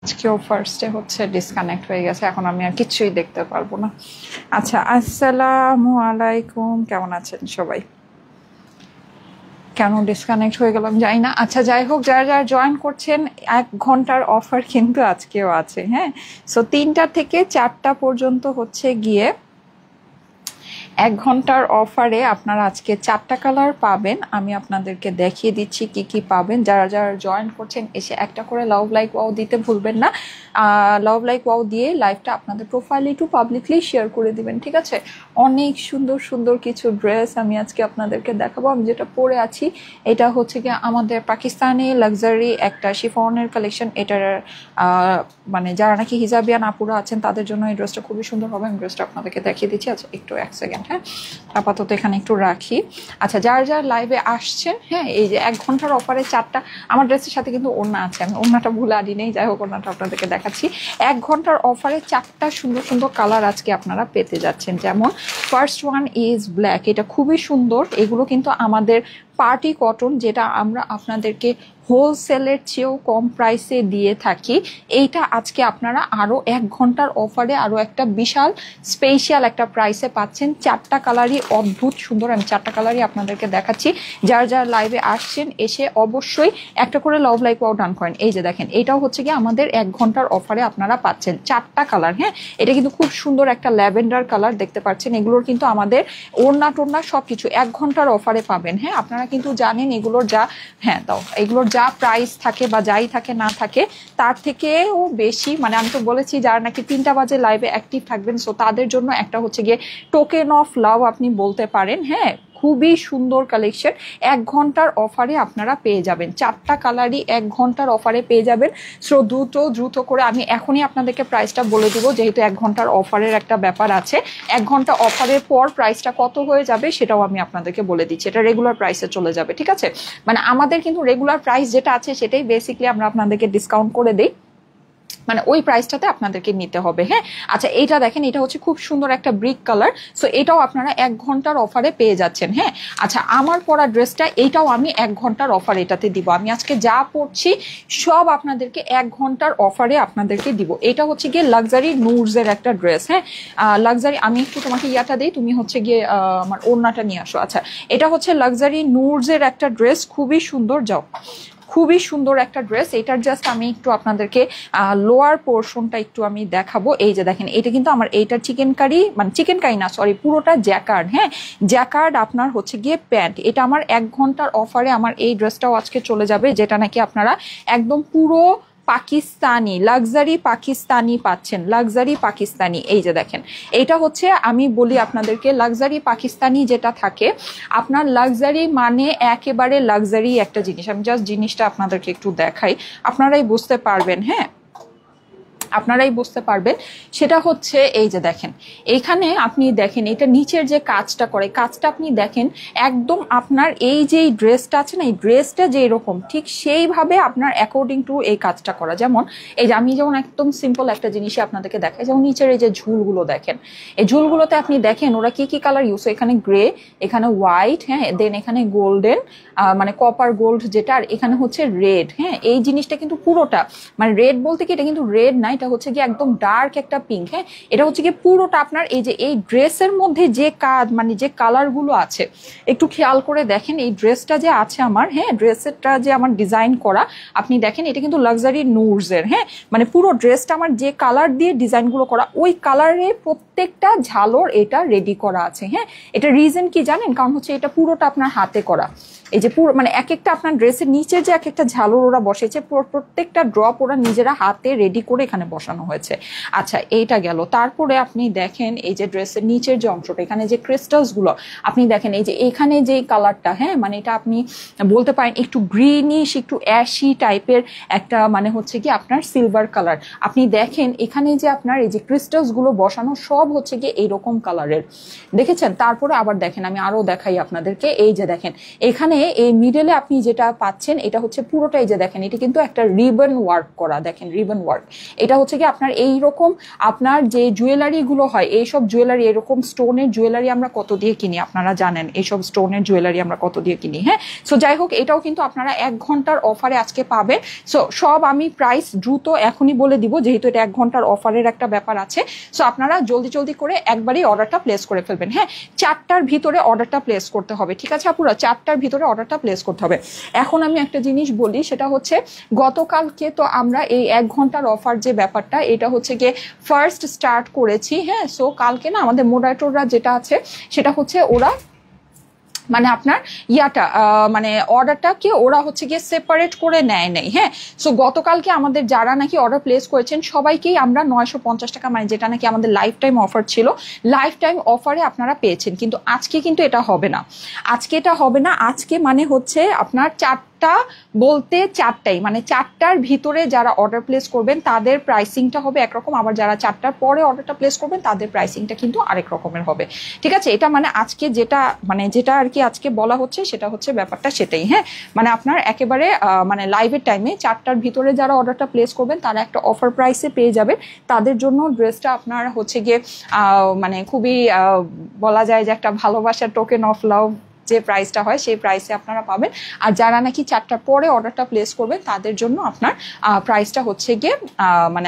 আজকেও ফার্স্টে হচ্ছে ডিসকানেক্ট হয়ে গেছে, এখন আমি আর কিছুই দেখতে পারবো না। আচ্ছা, আসসালামু আলাইকুম, কেমন আছেন সবাই? কেন ডিসকানেক্ট হয়ে গেলাম জানি না। আচ্ছা, যাই হোক, যারা যারা জয়েন করছেন, 1 ঘন্টার অফার কিন্তু আজকেও আছে। হ্যাঁ, সো 3টা থেকে 4টা পর্যন্ত হচ্ছে গিয়ে 1 ঘন্টার অফারে আপনারা আজকে 4টা কালার পাবেন। আমি আপনাদেরকে দেখিয়ে দিচ্ছি কি কি পাবেন। যারা যারা জয়েন করছেন এসে একটা করে লাভ লাইক ওয়াও দিতে ভুলবেন না। লাভ লাইক ওয়াও দিয়ে লাইভটা আপনাদের প্রোফাইলে একটু পাবলিকলি শেয়ার করে দিবেন, ঠিক আছে? অনেক সুন্দর সুন্দর কিছু ড্রেস আমি আজকে আপনাদেরকে দেখাবো। আমি যেটা পরে আছি এটা হচ্ছে কি আমাদের পাকিস্তানি লাক্সারি একটা শিফনের কালেকশন। এটার মানে যারা নাকি হিজাবিয়ান আপুরা আছেন তাদের জন্য এই ড্রেসটা খুবই সুন্দর হবে। আমি ড্রেসটা আপনাদেরকে দেখিয়ে দিচ্ছি। আচ্ছা, একটু 1 সেকেন্ড। হ্যাঁ, আপাতত এখানে একটু রাখি। আচ্ছা, যার যার লাইভে আসছেন, হ্যাঁ, এই যে 1 ঘন্টার অফারে 4টা, আমার ড্রেসের সাথে কিন্তু ওড়না আছে, আমি ওড়নাটা ভুলে আনি নেই। যাই হোক, ওড়নাটা আপনাদেরকে দেখাচ্ছি। 1 ঘন্টার অফারে 4টা সুন্দর সুন্দর কালার আজকে আপনারা পেতে যাচ্ছেন। যেমন ফার্স্ট ওয়ান ইজ ব্ল্যাক, এটা খুবই সুন্দর। এগুলো কিন্তু আমাদের পার্টি কটন, যেটা আমরা আপনাদেরকে হোলসেলের চেয়েও কম প্রাইসে দিয়ে থাকি। এইটা আজকে আপনারা আরও 1 ঘন্টার অফারে আরও একটা বিশাল স্পেশাল একটা প্রাইসে পাচ্ছেন। 4টা কালারই অদ্ভুত সুন্দর। আমি 4টা কালারই আপনাদেরকে দেখাচ্ছি। যার যার লাইভে আসছেন এসে অবশ্যই একটা করে লাভ লাইক ওয়াও ডান করেন। এই যে দেখেন, এটাও হচ্ছে কি আমাদের 1 ঘন্টার অফারে আপনারা পাচ্ছেন 4টা কালার। হ্যাঁ, এটা কিন্তু খুব সুন্দর একটা ল্যাভেন্ডার কালার, দেখতে পাচ্ছেন। এগুলোর কিন্তু আমাদের ওড়না টোড়না সবকিছু 1 ঘন্টার অফারে পাবেন। হ্যাঁ, আপনারা কিন্তু জানেন এগুলোর যা, হ্যাঁ দাও, এগুলোর যা প্রাইস থাকে বা যাই থাকে না থাকে তার থেকেও বেশি। মানে আমি তো বলেছি যারা নাকি 3টা বাজে লাইভে অ্যাক্টিভ থাকবেন, সো তাদের জন্য একটা হচ্ছে গিয়ে টোকেন অফ লাভ আপনি বলতে পারেন। হ্যাঁ, খুবই সুন্দর কালেকশন। 1 ঘন্টার অফারে আপনারা পেয়ে যাবেন 4টা কালারই 1 ঘন্টার অফারে পেয়ে যাবেন। সো দ্রুত করে আমি এখনই আপনাদেরকে প্রাইসটা বলে দিব, যেহেতু 1 ঘন্টার অফারের একটা ব্যাপার আছে। 1 ঘন্টা অফারের পর প্রাইসটা কত হয়ে যাবে সেটাও আমি আপনাদেরকে বলে দিচ্ছি। এটা রেগুলার প্রাইসে চলে যাবে, ঠিক আছে? মানে আমাদের কিন্তু রেগুলার প্রাইস যেটা আছে সেটাই বেসিকলি আমরা আপনাদেরকে ডিসকাউন্ট করে দিই, মানে ওই প্রাইসটাতে আপনাদেরকে নিতে হবে। হ্যাঁ, আচ্ছা, এইটা দেখেন, এটা হচ্ছে খুব সুন্দর একটা ব্রিক কালার। সো এটাও আপনারা 1 ঘন্টার অফারে পেয়ে যাচ্ছেন। হ্যাঁ, আচ্ছা, আমার পরা ড্রেসটা এইটাও আমি 1 ঘন্টার অফার এটাতে দিব। আমি আজকে যা পরছি সব আপনাদেরকে 1 ঘন্টার অফারে আপনাদেরকে দিব। এটা হচ্ছে গিয়ে লাক্সারি নুরসের একটা ড্রেস। হ্যাঁ, লাক্সারি, আমি একটু তোমাকে ইয়াটা দিই, তুমি হচ্ছে গিয়ে আমার ওড়নাটা নিয়ে আসো। আচ্ছা, এটা হচ্ছে লাক্সারি নুরসের একটা ড্রেস, খুবই সুন্দর। যাও, খুবই সুন্দর একটা ড্রেস। এটার জাস্ট আমি একটু আপনাদেরকে লোয়ার পোর্শনটা একটু আমি দেখাবো। এই যে দেখেন, এটা কিন্তু আমার এইটা চিকেন কারি, মানে চিকেন কারি না, সরি, পুরোটা জ্যাকার্ড। হ্যাঁ, জ্যাকার্ড আপনার হচ্ছে গিয়ে প্যান্ট। এটা আমার 1 ঘন্টার অফারে আমার এই ড্রেসটাও আজকে চলে যাবে, যেটা নাকি আপনারা একদম পুরো পাকিস্তানি লাক্সারি পাকিস্তানি পাচ্ছেন। লাক্সারি পাকিস্তানি, এই যে দেখেন, এইটা হচ্ছে, আমি বলি আপনাদেরকে, লাক্সারি পাকিস্তানি যেটা থাকে আপনার, লাক্সারি মানে একেবারে লাক্সারি একটা জিনিস। আমি জাস্ট জিনিসটা আপনাদেরকে একটু দেখাই, আপনারাই বুঝতে পারবেন। হ্যাঁ, আপনারাই বুঝতে পারবেন। সেটা হচ্ছে এই যে দেখেন, এখানে আপনি দেখেন এটা নিচের যে কাজটা করে, কাজটা আপনি দেখেন একদম আপনার এই যে ড্রেসটা আছে না, এই ড্রেসটা যে এরকম ঠিক সেইভাবে আপনার অ্যাকর্ডিং টু এই কাজটা করা। যেমন এই যে আমি যেমন একদম সিম্পল একটা জিনিসই আপনাদেরকে দেখাই, যেমন নিচের এই যে ঝুলগুলো দেখেন, এই ঝুলগুলোতে আপনি দেখেন ওরা কি কি কালার ইউজ, এখানে গ্রে, এখানে হোয়াইট, হ্যাঁ, দেন এখানে গোল্ডেন, মানে কপার গোল্ড যেটা, আর এখানে হচ্ছে রেড। হ্যাঁ, এই জিনিসটা কিন্তু পুরোটা, মানে রেড বলতে কি এটা কিন্তু রেড না, এটা হচ্ছে কি একদম ডার্ক একটা পিঙ্ক। হ্যাঁ, এটা হচ্ছে কি পুরোটা আপনার এই যে এই ড্রেসের মধ্যে যে কাজ, মানে যে কালার গুলো আছে একটু খেয়াল করে দেখেন। এই ড্রেসটা যে আছে আমার, হ্যাঁ, ড্রেসটা যে আমার ডিজাইন করা, আপনি দেখেন এটা কিন্তু লাক্সারি নুরসের। হ্যাঁ, মানে পুরো ড্রেসটা আমার যে কালার দিয়ে ডিজাইন গুলো করা, ওই কালারে প্রত্যেকটা ঝালর এটা রেডি করা আছে। হ্যাঁ, এটা রিজন কি জানেন? কারণ হচ্ছে এটা পুরোটা আপনার হাতে করা। এই যে পুরো মানে এক একটা আপনার ড্রেসের নিচে যে এক একটা ঝালর ওরা বসেছে, প্রত্যেকটা ড্রপ ওরা নিজেরা হাতে রেডি করে এখানে বসানো হয়েছে। আচ্ছা, এইটা গেল। তারপরে আপনি দেখেন এই যে ড্রেসের নিচের যে অংশটা, এখানে যে ক্রিস্টালস গুলো আপনি দেখেন, এই যে এখানে যে কালারটা, হ্যাঁ, মানে এটা আপনি বলতে পারেন একটু গ্রিনিশ, একটু অ্যাশি টাইপের একটা, মানে হচ্ছে কি আপনার সিলভার কালার। আপনি দেখেন এখানে যে আপনার এই যে ক্রিস্টালস গুলো বসানো সব হচ্ছে কি এইরকম কালারের, দেখেছেন? তারপরে আবার দেখেন, আমি আরো দেখাই আপনাদেরকে। এই যে দেখেন, এখানে এই মিডলে আপনি যেটা পাচ্ছেন এটা হচ্ছে পুরোটাই, যে দেখেন এটা কিন্তু একটা রিবন ওয়ার্ক করা, দেখেন রিবন ওয়ার্ক। এটা হচ্ছে কি আপনার এইরকম আপনার যে জুয়েলারিগুলো হয়, এইসব জুয়েলারি, এরকম স্টোনের জুয়েলারি আমরা কত দিয়ে কিনি আপনারা জানেন, এইসব স্টোনের জুয়েলারি আমরা কত দিয়ে কিনি। হ্যাঁ, সো যাই হোক, এটাও কিন্তু আপনারা 1 ঘন্টার অফারে আজকে পাবেন। সো সব আমি প্রাইস দ্রুত এখনই বলে দিব, যেহেতু এটা 1 ঘন্টার অফারের একটা ব্যাপার আছে। সো আপনারা জলদি জলদি করে একবারই অর্ডারটা প্লেস করে ফেলবেন। হ্যাঁ, 4টার ভিতরে অর্ডারটা প্লেস করতে হবে, ঠিক আছে আপুরা? 4টার ভিতরে অর্ডারটা প্লেস করতে হবে। এখন আমি একটা জিনিস বলি, সেটা হচ্ছে গতকালকে তো আমরা এই 1 ঘন্টার অফার যে ব্যাপারটা, এটা হচ্ছে গিয়ে ফার্স্ট স্টার্ট করেছি। হ্যাঁ, সো কালকে না আমাদের মোডারেটররা যেটা আছে সেটা হচ্ছে ওরা মানে আপনার ইয়াটা মানে অর্ডারটাকে ওরা হচ্ছে গিয়ে সেপারেট করে নেয় নেই। হ্যাঁ, সো গতকালকে আমাদের যারা নাকি অর্ডার প্লেস করেছেন সবাইকেই আমরা 950 টাকা, মানে যেটা নাকি আমাদের লাইফ টাইম অফার ছিল, লাইফ টাইম অফারে আপনারা পেয়েছেন। কিন্তু আজকে কিন্তু এটা হবে না, আজকে এটা হবে না। আজকে মানে হচ্ছে আপনার 4টা বলতে 4টাই, মানে 4টার ভিতরে যারা অর্ডার প্লেস করবেন তাদের প্রাইসিংটা হবে একরকম, আবার যারা 4টার পরে অর্ডারটা প্লেস করবেন তাদের প্রাইসিংটা কিন্তু আরেক রকমের হবে, ঠিক আছে? এটা মানে আজকে যেটা আর কি আজকে বলা হচ্ছে সেটা হচ্ছে ব্যাপারটা সেটাই। হ্যাঁ, মানে আপনার একেবারে মানে লাইভের টাইমে 4টার ভিতরে যারা অর্ডারটা প্লেস করবেন তারা একটা অফার প্রাইসে পেয়ে যাবেন। তাদের জন্য ড্রেসটা আপনার হচ্ছে গিয়ে মানে খুবই বলা যায় যে একটা ভালোবাসার টোকেন অফ লাভ যে প্রাইসটা হয় সেই প্রাইসে আপনারা পাবেন। আর যারা নাকি 4টার পরে অর্ডারটা প্লেস করবেন তাদের জন্য আপনার প্রাইসটা হচ্ছে গিয়ে মানে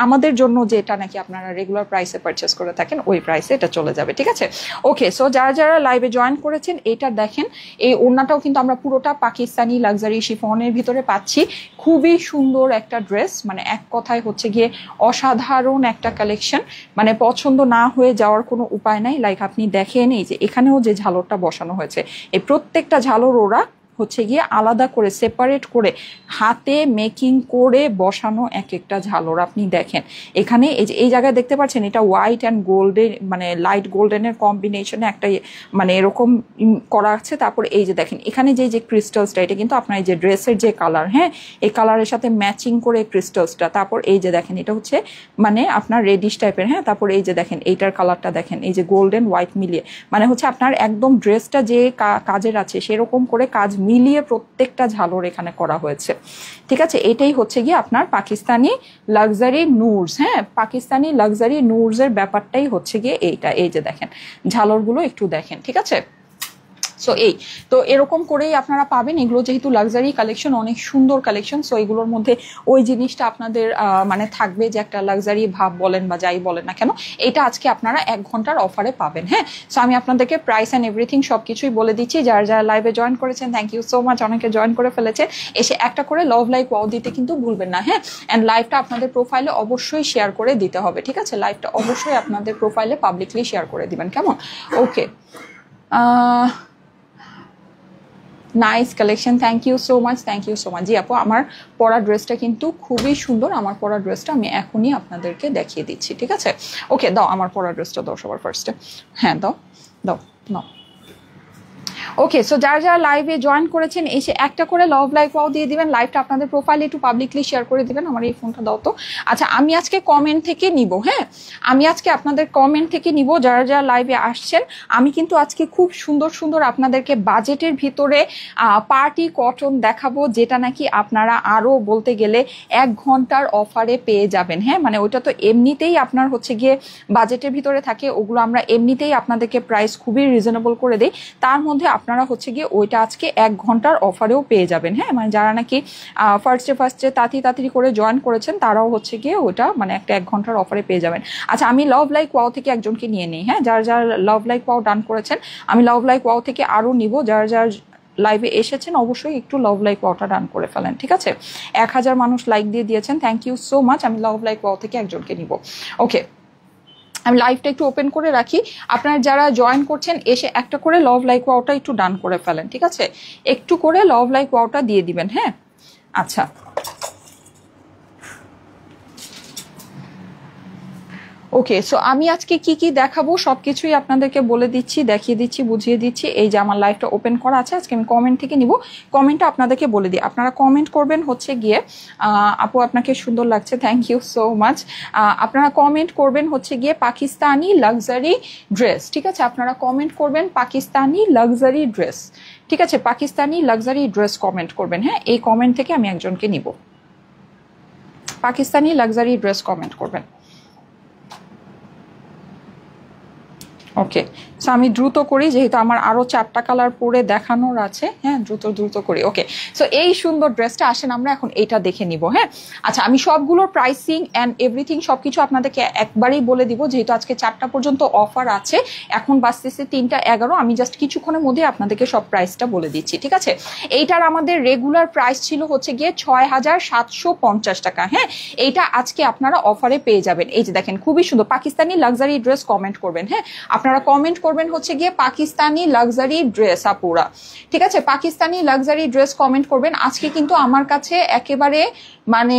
আমাদের জন্য যেটা নাকি আপনারা রেগুলার প্রাইসে পারচেস করে থাকেন ওই প্রাইসে এটা চলে যাবে, ঠিক আছে? ওকে, সো যারা যারা লাইভে জয়েন করেছেন, এটা দেখেন, এই ওড়নাটাও কিন্তু আমরা পুরোটা পাকিস্তানি লাক্সারি শিফনের ভিতরে পাচ্ছি। খুবই সুন্দর একটা ড্রেস, মানে এক কথায় হচ্ছে গিয়ে অসাধারণ একটা কালেকশন, মানে পছন্দ না হয়ে যাওয়ার কোনো উপায় নাই। লাইক আপনি দেখেন এই যে এখানেও যে ঝালরটা বসানো হয়েছে, এই প্রত্যেকটা ঝালর ওরা হচ্ছে গিয়ে আলাদা করে সেপারেট করে হাতে মেকিং করে বসানো এক একটা ঝালর। আপনি দেখেন এখানে এই জায়গায় দেখতে পাচ্ছেন এটা হোয়াইট অ্যান্ড গোল্ডেন, মানে লাইট গোল্ডেনের কম্বিনেশনে একটা মানে এরকম করা আছে। তারপরে এই যে দেখেন এখানে যে ক্রিস্টালসটা, এটা কিন্তু আপনার এই যে ড্রেসের যে কালার, হ্যাঁ, এই কালারের সাথে ম্যাচিং করে ক্রিস্টালসটা। তারপর এই যে দেখেন এটা হচ্ছে মানে আপনার রেডিশ টাইপের। হ্যাঁ, তারপর এই যে দেখেন এইটার কালারটা দেখেন, এই যে গোল্ডেন হোয়াইট মিলিয়ে, মানে হচ্ছে আপনার একদম ড্রেসটা যে কাজের আছে সেরকম করে কাজ মিলিয়ে প্রত্যেকটা ঝালর এখানে করা হয়েছে, ঠিক আছে? এটাই হচ্ছে গিয়ে আপনার পাকিস্তানি লাক্সারি নুরস। হ্যাঁ, পাকিস্তানি লাক্সারি নুরস এর ব্যাপারটাই হচ্ছে গিয়ে এইটা। এই যে দেখেন ঝালরগুলো একটু দেখেন, ঠিক আছে? সো তো এরকম করেই আপনারা পাবেন। এগুলো যেহেতু লাক্সারি কালেকশন, অনেক সুন্দর কালেকশন, সো এগুলোর মধ্যে ওই জিনিসটা আপনাদের মানে থাকবে যে একটা লাক্সারি ভাব বলেন বা যাই বলেন না কেন, এটা আজকে আপনারা 1 ঘন্টার অফারে পাবেন। হ্যাঁ, সো আমি আপনাদেরকে প্রাইস অ্যান্ড এভরিথিং সবকিছুই বলে দিচ্ছি। যারা যারা লাইভে জয়েন করেছেন থ্যাংক ইউ সো মাচ, অনেকে জয়েন করে ফেলেছে। এসে একটা করে লাভ লাইক ওয়াও দিতে কিন্তু ভুলবেন না। হ্যাঁ, অ্যান্ড লাইভটা আপনাদের প্রোফাইলে অবশ্যই শেয়ার করে দিতে হবে, ঠিক আছে? লাইভটা অবশ্যই আপনাদের প্রোফাইলে পাবলিকলি শেয়ার করে দিবেন, কেমন? Okay, nice collection, thank you so much, thank you so much. জি আপু, আমার পরা ড্রেসটা কিন্তু খুবই সুন্দর। আমার পরা ড্রেসটা আমি এখনই আপনাদেরকে দেখিয়ে দিচ্ছি, ঠিক আছে? ওকে, দাও আমার পরা ড্রেসটা দাও সবার ফার্স্টে। হ্যাঁ, দাও দাও দাও। ওকে, সো যারা যারা লাইভে জয়েন করেছেন এসে একটা করে লাভ লাইক ওয়াও দিয়ে দিবেন। লাইভটা আপনাদের প্রোফাইলে একটু পাবলিকলি শেয়ার করে দিবেন। আমার এই ফোনটা দাও তো। আচ্ছা, আমি আজকে কমেন্ট থেকে নিব। হ্যাঁ, আমি আজকে আপনাদের কমেন্ট থেকে নিব যারা যারা লাইভে আসছেন। আমি কিন্তু আজকে খুব সুন্দর সুন্দর আপনাদেরকে বাজেটের ভিতরে পার্টি কটন দেখাবো, যেটা নাকি আপনারা আরও বলতে গেলে 1 ঘন্টার অফারে পেয়ে যাবেন। হ্যাঁ, মানে ওইটা তো এমনিতেই আপনার হচ্ছে গিয়ে বাজেটের ভিতরে থাকে, ওগুলো আমরা এমনিতেই আপনাদেরকে প্রাইস খুবই রিজনেবল করে দিই। তার মধ্যে আপনারা হচ্ছে গিয়ে ওইটা আজকে 1 ঘন্টার অফারেও পেয়ে যাবেন। হ্যাঁ, মানে যারা নাকি ফার্স্টে তাড়াতাড়ি করে জয়েন করেছেন তারাও হচ্ছে গিয়ে ওইটা মানে একটা 1 ঘন্টার অফারে পেয়ে যাবেন। আচ্ছা, আমি লাভ লাইক ওয়াও থেকে একজনকে নিয়ে নিই। হ্যাঁ, যারা যারা লাভ লাইক ওয়াও ডান করেছেন, আমি লাভ লাইক ওয়াও থেকে আরও নিব। যারা যারা লাইভে এসেছেন অবশ্যই একটু লাভ লাইক ওয়াওটা ডান করে ফেলেন, ঠিক আছে? 1000 মানুষ লাইক দিয়ে দিয়েছেন, থ্যাংক ইউ সো মাচ। আমি লাভ লাইক ওয়াও থেকে একজনকে নিব। ওকে, আমি লাইভটা একটু ওপেন করে রাখি। আপনারা যারা জয়েন করছেন এসে একটা করে লাভ লাইক ওয়াওটা একটু ডান করে ফেলেন, ঠিক আছে? একটু করে লাভ লাইক ওয়াওটা দিয়ে দিবেন। হ্যাঁ, আচ্ছা, ওকে, সো আমি আজকে কি কি দেখাবো সবকিছুই আপনাদেরকে বলে দিচ্ছি, দেখিয়ে দিচ্ছি, বুঝিয়ে দিচ্ছি। এই যে আমার লাইভটা ওপেন করা আছে, আজকে আমি কমেন্ট থেকে নিব। কমেন্টটা আপনাদেরকে বলে দিই। আপনারা কমেন্ট করবেন হচ্ছে গিয়ে আপু আপনাকে সুন্দর লাগছে, থ্যাংক ইউ সো মাচ। আপনারা কমেন্ট করবেন হচ্ছে গিয়ে পাকিস্তানি লাক্সারি ড্রেস, ঠিক আছে? আপনারা কমেন্ট করবেন পাকিস্তানি লাক্সারি ড্রেস, ঠিক আছে? পাকিস্তানি লাক্সারি ড্রেস কমেন্ট করবেন। হ্যাঁ, এই কমেন্ট থেকে আমি একজনকে নিব। পাকিস্তানি লাক্সারি ড্রেস কমেন্ট করবেন। ওকে, সো আমি দ্রুত করি যেহেতু আমার আরো 4টা কালার পরে দেখানোর আছে। হ্যাঁ, দ্রুত করি। ওকে, সো এই সুন্দর ড্রেসটা আসেন আমরা এখন এইটা দেখে নিব। হ্যাঁ, আচ্ছা আমি সবগুলোর প্রাইসিং অ্যান্ড এভরিথিং সবকিছু আপনাদেরকে একবারেই বলে দিব, যেহেতু আজকে 4টা পর্যন্ত অফার আছে, এখন বাজতেছে 3টা 11। আমি জাস্ট কিছুক্ষণের মধ্যে আপনাদেরকে সব প্রাইসটা বলে দিচ্ছি, ঠিক আছে। এইটার আমাদের রেগুলার প্রাইস ছিল হচ্ছে গিয়ে 6,750 টাকা। হ্যাঁ, এইটা আজকে আপনারা অফারে পেয়ে যাবেন। এই যে দেখেন খুবই সুন্দর পাকিস্তানি লাক্সারি ড্রেস কমেন্ট করবেন। হ্যাঁ, আপনারা কমেন্ট করবেন হচ্ছে গিয়ে পাকিস্তানি লাক্সারি ড্রেস আপুরা, ঠিক আছে, পাকিস্তানি লাক্সারি ড্রেস কমেন্ট করবেন। আজকে কিন্তু আমার কাছে একেবারে মানে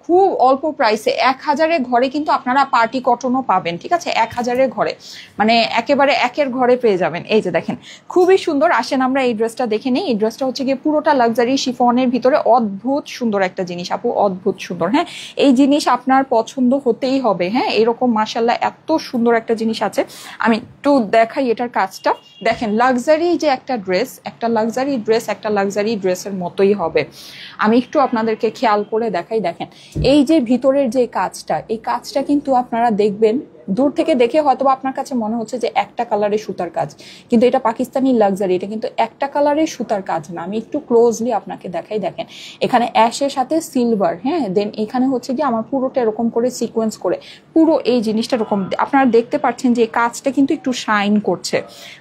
খুব অল্প প্রাইসে 1000-এর ঘরে কিন্তু আপনারা পার্টি কটনও পাবেন, ঠিক আছে, 1000-এর ঘরে, মানে একেবারে একের ঘরে পেয়ে যাবেন। এই যে দেখেন খুবই সুন্দর। আসেন আমরা এই ড্রেসটা দেখে নিই। এই ড্রেসটা হচ্ছে গিয়ে পুরোটা লাক্সারি শিফনের ভিতরে, অদ্ভুত সুন্দর একটা জিনিস আপু, অদ্ভুত সুন্দর। হ্যাঁ, এই জিনিস আপনার পছন্দ হতেই হবে। হ্যাঁ, এরকম মাশাআল্লাহ এত সুন্দর একটা জিনিস আছে। আমি একটু দেখাই এটার কাজটা। দেখেন লাক্সারি যে একটা ড্রেস, একটা লাক্সারি ড্রেসের মতোই হবে। আমি একটু আপনাদেরকে খেয়াল করে দেখাই। দেখেন এই যে ভিতরের যে কাজটা, এই কাজটা কিন্তু আপনারা দেখবেন দূর থেকে দেখে হয়তো আপনার কাছে মনে হচ্ছে যে একটা কালারের সুতার কাজ, কিন্তু এটা পাকিস্তানি লাক্সারি, এটা কিন্তু একটা কালারের সুতার কাজ না। আমি একটু ক্লোজলি আপনাকে দেখাই। দেখেন এখানে অ্যাশের সাথে সিলভার, হ্যাঁ, দেন এখানে হচ্ছে কি আমার পুরোটা এরকম করে সিকোয়েন্স করে পুরো এই জিনিসটা এরকম আপনারা দেখতে পাচ্ছেন যে কাজটা কিন্তু একটু শাইন করছে,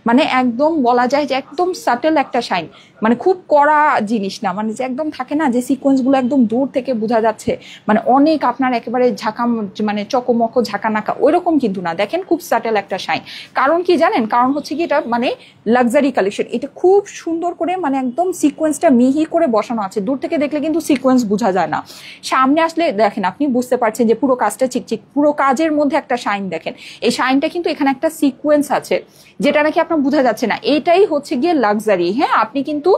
মানে একদম বলা যায় যে একদম সাটেল একটা শাইন, মানে খুব কড়া জিনিস না, মানে যে একদম থাকে না যে সিকোয়েন্স গুলো একদম দূর থেকে বোঝা যাচ্ছে, মানে অনেক আপনার একেবারে ঝাঁকা, মানে চকমকো ঝাঁকানাকা ওইরকম কিন্তু না। দেখেন খুব সাটেল একটা শাইন। কারণ কি জানেন, কারণ হচ্ছে কি এটা মানে লাক্সারি কালেকশন, এটা খুব সুন্দর করে মানে একদম সিকোয়েন্সটা মিহি করে বসানো আছে। দূর থেকে দেখলে কিন্তু সিকোয়েন্স বোঝা যায় না, সামনে আসলে দেখেন আপনি বুঝতে পারছেন যে পুরো কাজটা চিকচিক, পুরো কাজের মধ্যে একটা শাইন। দেখেন এই শাইনটা কিন্তু এখানে একটা সিকোয়েন্স আছে যেটা নাকি আপনার বোঝা যাচ্ছে না, এটাই হচ্ছে গিয়ে লাক্সারি। হ্যাঁ, আপনি কিন্তু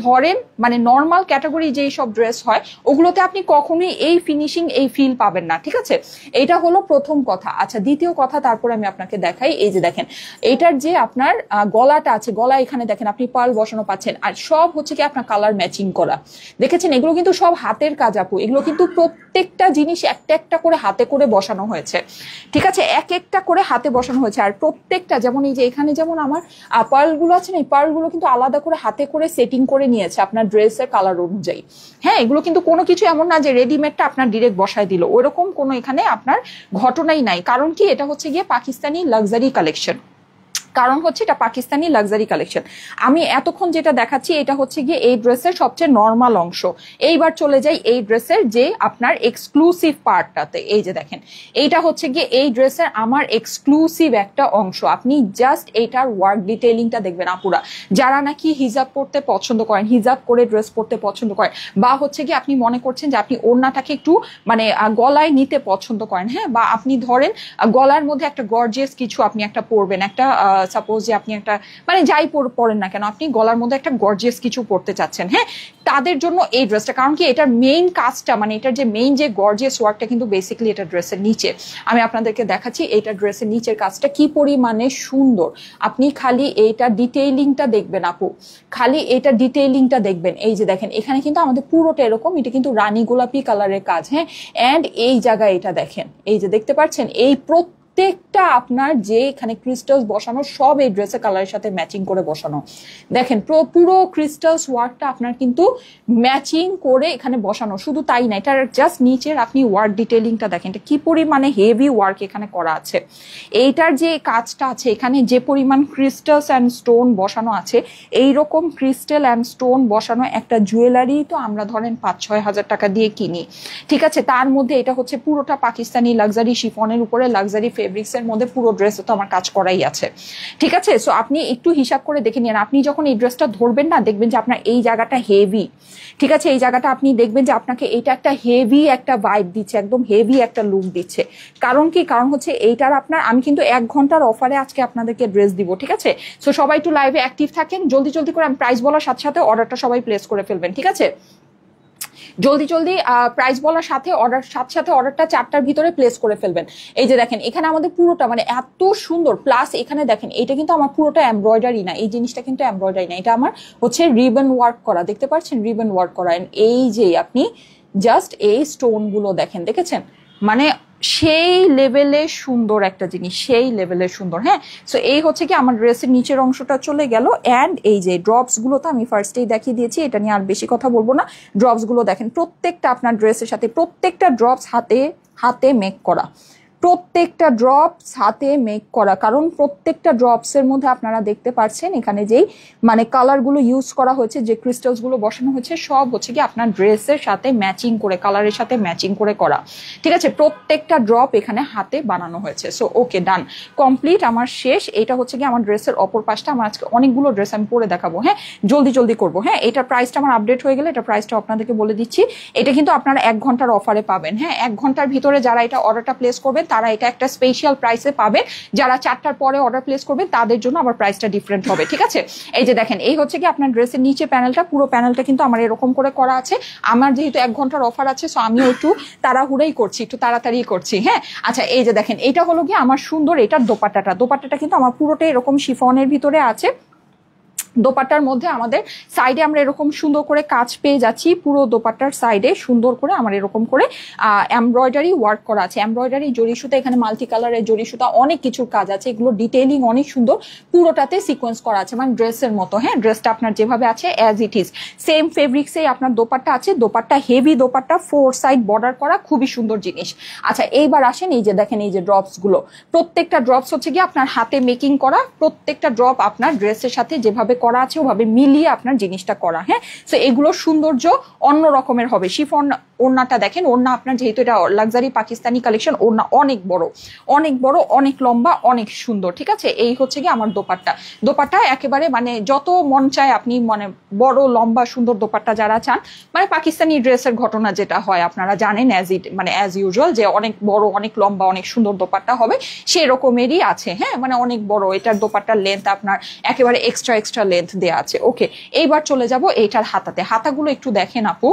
ধরেন মানে নর্মাল ক্যাটাগরি যেই সব ড্রেস হয় ওগুলোতে আপনি কখনোই এই ফিনিশিং এই ফিল পাবেন না, ঠিক আছে। এটা হলো প্রথম কথা। আচ্ছা দ্বিতীয় কথা তারপরে আমি আপনাকে দেখাই। এই যে দেখেন এটার যে আপনার গলাটা আছে, গলা এখানে দেখেন আপনি পার্ল বসানো পাচ্ছেন, আর সব হচ্ছে কি আপনার কালার ম্যাচিং করা। দেখেছেন এগুলো কিন্তু সব হাতের কাজ আপু, এগুলো কিন্তু প্রত্যেকটা জিনিস একটা একটা করে হাতে করে বসানো হয়েছে, ঠিক আছে, এক একটা করে হাতে বসানো হয়েছে। আর প্রত্যেকটা যেমন এই যে এখানে যেমন আমার পার্ল গুলো আছে না, এই পার্ল গুলো কিন্তু আলাদা করে হাতে করে সেটিং করে নিয়েছে আপনার ড্রেসের কালার অনুযায়ী। হ্যাঁ, এগুলো কিন্তু কোনো কিছু এমন না যে রেডিমেডটা আপনার ডিরেক্ট বসায় দিল, ওইরকম কোনো এখানে আপনার ঘটনাই নাই। কারণ কি এটা হচ্ছে গিয়ে পাকিস্তানি লাক্সারি কালেকশন, কারণ হচ্ছে এটা পাকিস্তানি লাক্সারি কালেকশন। আমি এতক্ষণ যেটা দেখাচ্ছি এটা হচ্ছে গিয়ে এই ড্রেসের সবচেয়ে নর্মাল অংশ। এইবার চলে যাই এই ড্রেসের যে আপনার এক্সক্লুসিভ পার্টটাতে। এই যে দেখেন এইটা হচ্ছে গিয়ে এই ড্রেসের আমার এক্সক্লুসিভ একটা অংশ। আপনি জাস্ট এইটার ওয়ার্ক ডিটেইলিংটা দেখবেন আপুরা, যারা নাকি হিজাব পরতে পছন্দ করেন, হিজাব করে ড্রেস পরতে পছন্দ করেন, বা হচ্ছে গিয়ে আপনি মনে করছেন যে আপনি ওড়নাটাকে একটু মানে গলায় নিতে পছন্দ করেন, হ্যাঁ, বা আপনি ধরেন গলার মধ্যে একটা গর্জিয়াস কিছু আপনি একটা পরবেন, একটা সাপোজ যে আপনি একটা মানে যাই পরেন না কেন আপনি গলার মধ্যে একটা গর্জিয়াস কিছু পরতে চাচ্ছেন, হ্যাঁ, তাদের জন্য এই ড্রেসটা। কারণ কি এটার মেইন কাজটা মানে এটার যে মেইন যে গর্জিয়াস ওয়ার্কটা কিন্তু বেসিক্যালি এটা ড্রেসের নিচে। আমি আপনাদেরকে দেখাচ্ছি এইটা ড্রেসের নিচের কাজটা কি পরিমাণে সুন্দর। আপনি খালি এইটা ডিটেইলিংটা দেখবেন আপু, খালি এটা ডিটেইলিংটা দেখবেন। এই যে দেখেন এখানে কিন্তু আমাদের পুরোটা এরকম, এটা কিন্তু রানী গোলাপি কালারের কাজ। হ্যাঁ, এন্ড এই জায়গায় এটা দেখেন, এই যে দেখতে পাচ্ছেন এই প্রত্যেকটা আপনার যে এখানে ক্রিস্টালস বসানো সব এই ড্রেসের কালারের সাথে ম্যাচিং করে বসানো। দেখেন পুরো ক্রিস্টালস ওয়ার্কটা আপনার কিন্তু ম্যাচিং করে এখানে বসানো। শুধু তাই না, এটার জাস্ট নিচের আপনি ওয়ার্ক ডিটেইলিংটা দেখেন, এটা কি পরিমাণে হেভি ওয়ার্ক এখানে করা আছে। এইটার যে কাজটা আছে এখানে যে পরিমাণ ক্রিস্টালস অ্যান্ড স্টোন বসানো আছে, এইরকম ক্রিস্টাল অ্যান্ড স্টোন বসানো একটা জুয়েলারি তো আমরা ধরেন 5-6 হাজার টাকা দিয়ে কিনি, ঠিক আছে। তার মধ্যে এটা হচ্ছে পুরোটা পাকিস্তানি লাক্সারি শিফনের উপরে লাক্সারি ফেব্রিক্স এর মধ্যে পুরো ড্রেসে তো আমার কাজ করাই আছে, ঠিক আছে। সো আপনি একটু হিসাব করে দেখে নিন, আপনি যখন এই ড্রেসটা ধরবেন না দেখবেন যে আপনার এই জায়গাটা হেভি, ঠিক আছে, এই জায়গাটা আপনি দেখবেন যে আপনাকে এইটা একটা হেভি একটা ভাইব দিচ্ছে, একদম হেভি একটা লুক দিচ্ছে। কারণ কি, কারণ হচ্ছে এইটার আপনার আমি কিন্তু 1 ঘন্টার অফারে আজকে আপনাদেরকে ড্রেস দিব, ঠিক আছে। সো সবাই একটু লাইভে অ্যাক্টিভ থাকেন, জলদি জলদি করে আমি প্রাইস বলার সাথে সাথে অর্ডারটা সবাই প্লেস করে ফেলবেন, ঠিক আছে। জলদি জলদি প্রাইস বলার সাথে অর্ডারটা 4টার ভিতরে প্লেস করে ফেলবেন। এই যে দেখেন এখানে আমাদের পুরোটা মানে এত সুন্দর, প্লাস এখানে দেখেন এটা কিন্তু আমার পুরোটা এমব্রয়ডারি না, এই জিনিসটা কিন্তু এমব্রয়ডারি না, এটা আমার হচ্ছে রিবন ওয়ার্ক করা, দেখতে পাচ্ছেন রিবন ওয়ার্ক করা। এই যে আপনি জাস্ট এই স্টোনগুলো দেখেন, দেখেছেন? মানে সেই লেভেলে সুন্দর একটা জিনিস, সেই লেভেলে সুন্দর। হ্যাঁ, সো এই হচ্ছে কি আমার ড্রেসের নিচের অংশটা চলে গেল। অ্যান্ড এই যে ড্রপসগুলো তো আমি ফার্স্টেই দেখিয়ে দিয়েছি, এটা নিয়ে আর বেশি কথা বলবো না। ড্রপসগুলো দেখেন, প্রত্যেকটা আপনার ড্রেসের সাথে প্রত্যেকটা ড্রপস হাতে হাতে মেক করা, প্রত্যেকটা ড্রপস হাতে মেক করা। কারণ প্রত্যেকটা ড্রপসের মধ্যে আপনারা দেখতে পাচ্ছেন এখানে যেই মানে কালারগুলো ইউজ করা হয়েছে, যে ক্রিস্টালসগুলো বসানো হয়েছে, সব হচ্ছে কি আপনার ড্রেসের সাথে ম্যাচিং করে, কালারের সাথে ম্যাচিং করে করা। ঠিক আছে, প্রত্যেকটা ড্রপ এখানে হাতে বানানো হয়েছে। সো ওকে, ডান, কমপ্লিট, আমার শেষ। এটা হচ্ছে কি আমার ড্রেসের অপর পাশটা। আমার আজকে অনেকগুলো ড্রেস আমি পরে দেখাবো। হ্যাঁ, জলদি জলদি করবো। হ্যাঁ, এটার প্রাইসটা আমার আপডেট হয়ে গেলে এটা প্রাইসটা আপনাদেরকে বলে দিচ্ছি। এটা কিন্তু আপনারা 1 ঘন্টার অফারে পাবেন। হ্যাঁ, 1 ঘন্টার ভিতরে যারা এটা অর্ডারটা প্লেস করবেন তারা এটা একটা স্পেশাল প্রাইসে পাবেন। যারা 4টার পরে অর্ডার প্লেস করবেন তাদের জন্য আবার প্রাইসটা ডিফারেন্ট হবে। ঠিক আছে, এই যে দেখেন, এই হচ্ছে কি আপনার ড্রেসের নিচে প্যানেলটা, পুরো প্যানেলটা কিন্তু আমার এরকম করে করা আছে। আমার যেহেতু 1 ঘন্টার অফার আছে, সো আমিও একটু তাড়াহুড়াই করছি, একটু তাড়াতাড়ি করছি। হ্যাঁ, আচ্ছা, এই যে দেখেন, এটা হলো কি আমার সুন্দর এটার দোপাট্টাটা কিন্তু আমার পুরোটাই এরকম শিফনের ভিতরে আছে। দোপাট্টার মধ্যে আমাদের সাইডে আমরা এরকম সুন্দর করে কাজ পেয়ে যাচ্ছি। পুরো দোপাট্টার সাইডে সুন্দর করে আমার এরকম করে এমব্রয়ডারি ওয়ার্ক করা আছে। এমব্রয়ডারি জরি সুতা, এখানে মাল্টি কালারের জরি সুতা, অনেক কিছুর কাজ আছে। এগুলো ডিটেইলিং অনেক সুন্দর, পুরোটাতে সিকোয়েন্স করা আছে, মানে ড্রেসের মতো। হ্যাঁ, ড্রেসটা আপনার যেভাবে আছে অ্যাজ ইট ইজ সেম ফেব্রিক্সেই আপনার দোপাট্টা আছে। Dupatta heavy dupatta, 4 side border করা, খুবই সুন্দর জিনিস। আচ্ছা, এইবার আসেন, এই যে দেখেন, এই যে ড্রপস গুলো, প্রত্যেকটা ড্রপস হচ্ছে কি আপনার হাতে মেকিং করা। প্রত্যেকটা ড্রপ আপনার ড্রেসের সাথে যেভাবে করা আছে ওভাবে মিলিয়ে আপনার জিনিসটা করা। হ্যাঁ, তো এগুলোর সৌন্দর্য অন্য রকমের হবে। শিফন ওড়নাটা দেখেন, ওড়না আপনার যেহেতু এটা লাক্সারি পাকিস্তানি কালেকশন, ওড়না অনেক বড়, অনেক বড়, অনেক লম্বা, অনেক সুন্দর। ঠিক আছে, এই হচ্ছে কি আমার দোপাট্টা একেবারে মানে যত মন চায় আপনি, মানে বড় লম্বা সুন্দর দোপাট্টা যারা চান, মানে পাকিস্তানি ড্রেসের ঘটনা যেটা হয় আপনারা জানেন, অ্যাজ ইউজুয়াল যে অনেক বড়, অনেক লম্বা, অনেক সুন্দর দোপাট্টা হবে, সেরকমেরই আছে। হ্যাঁ, মানে অনেক বড়, এটার দোপাট্টার লেন্থ আপনার একেবারে এক্সট্রা লেন্থ দেওয়া আছে। ওকে, এইবার চলে যাব এইটার হাতাতে। হাতাগুলো একটু দেখেন আপু,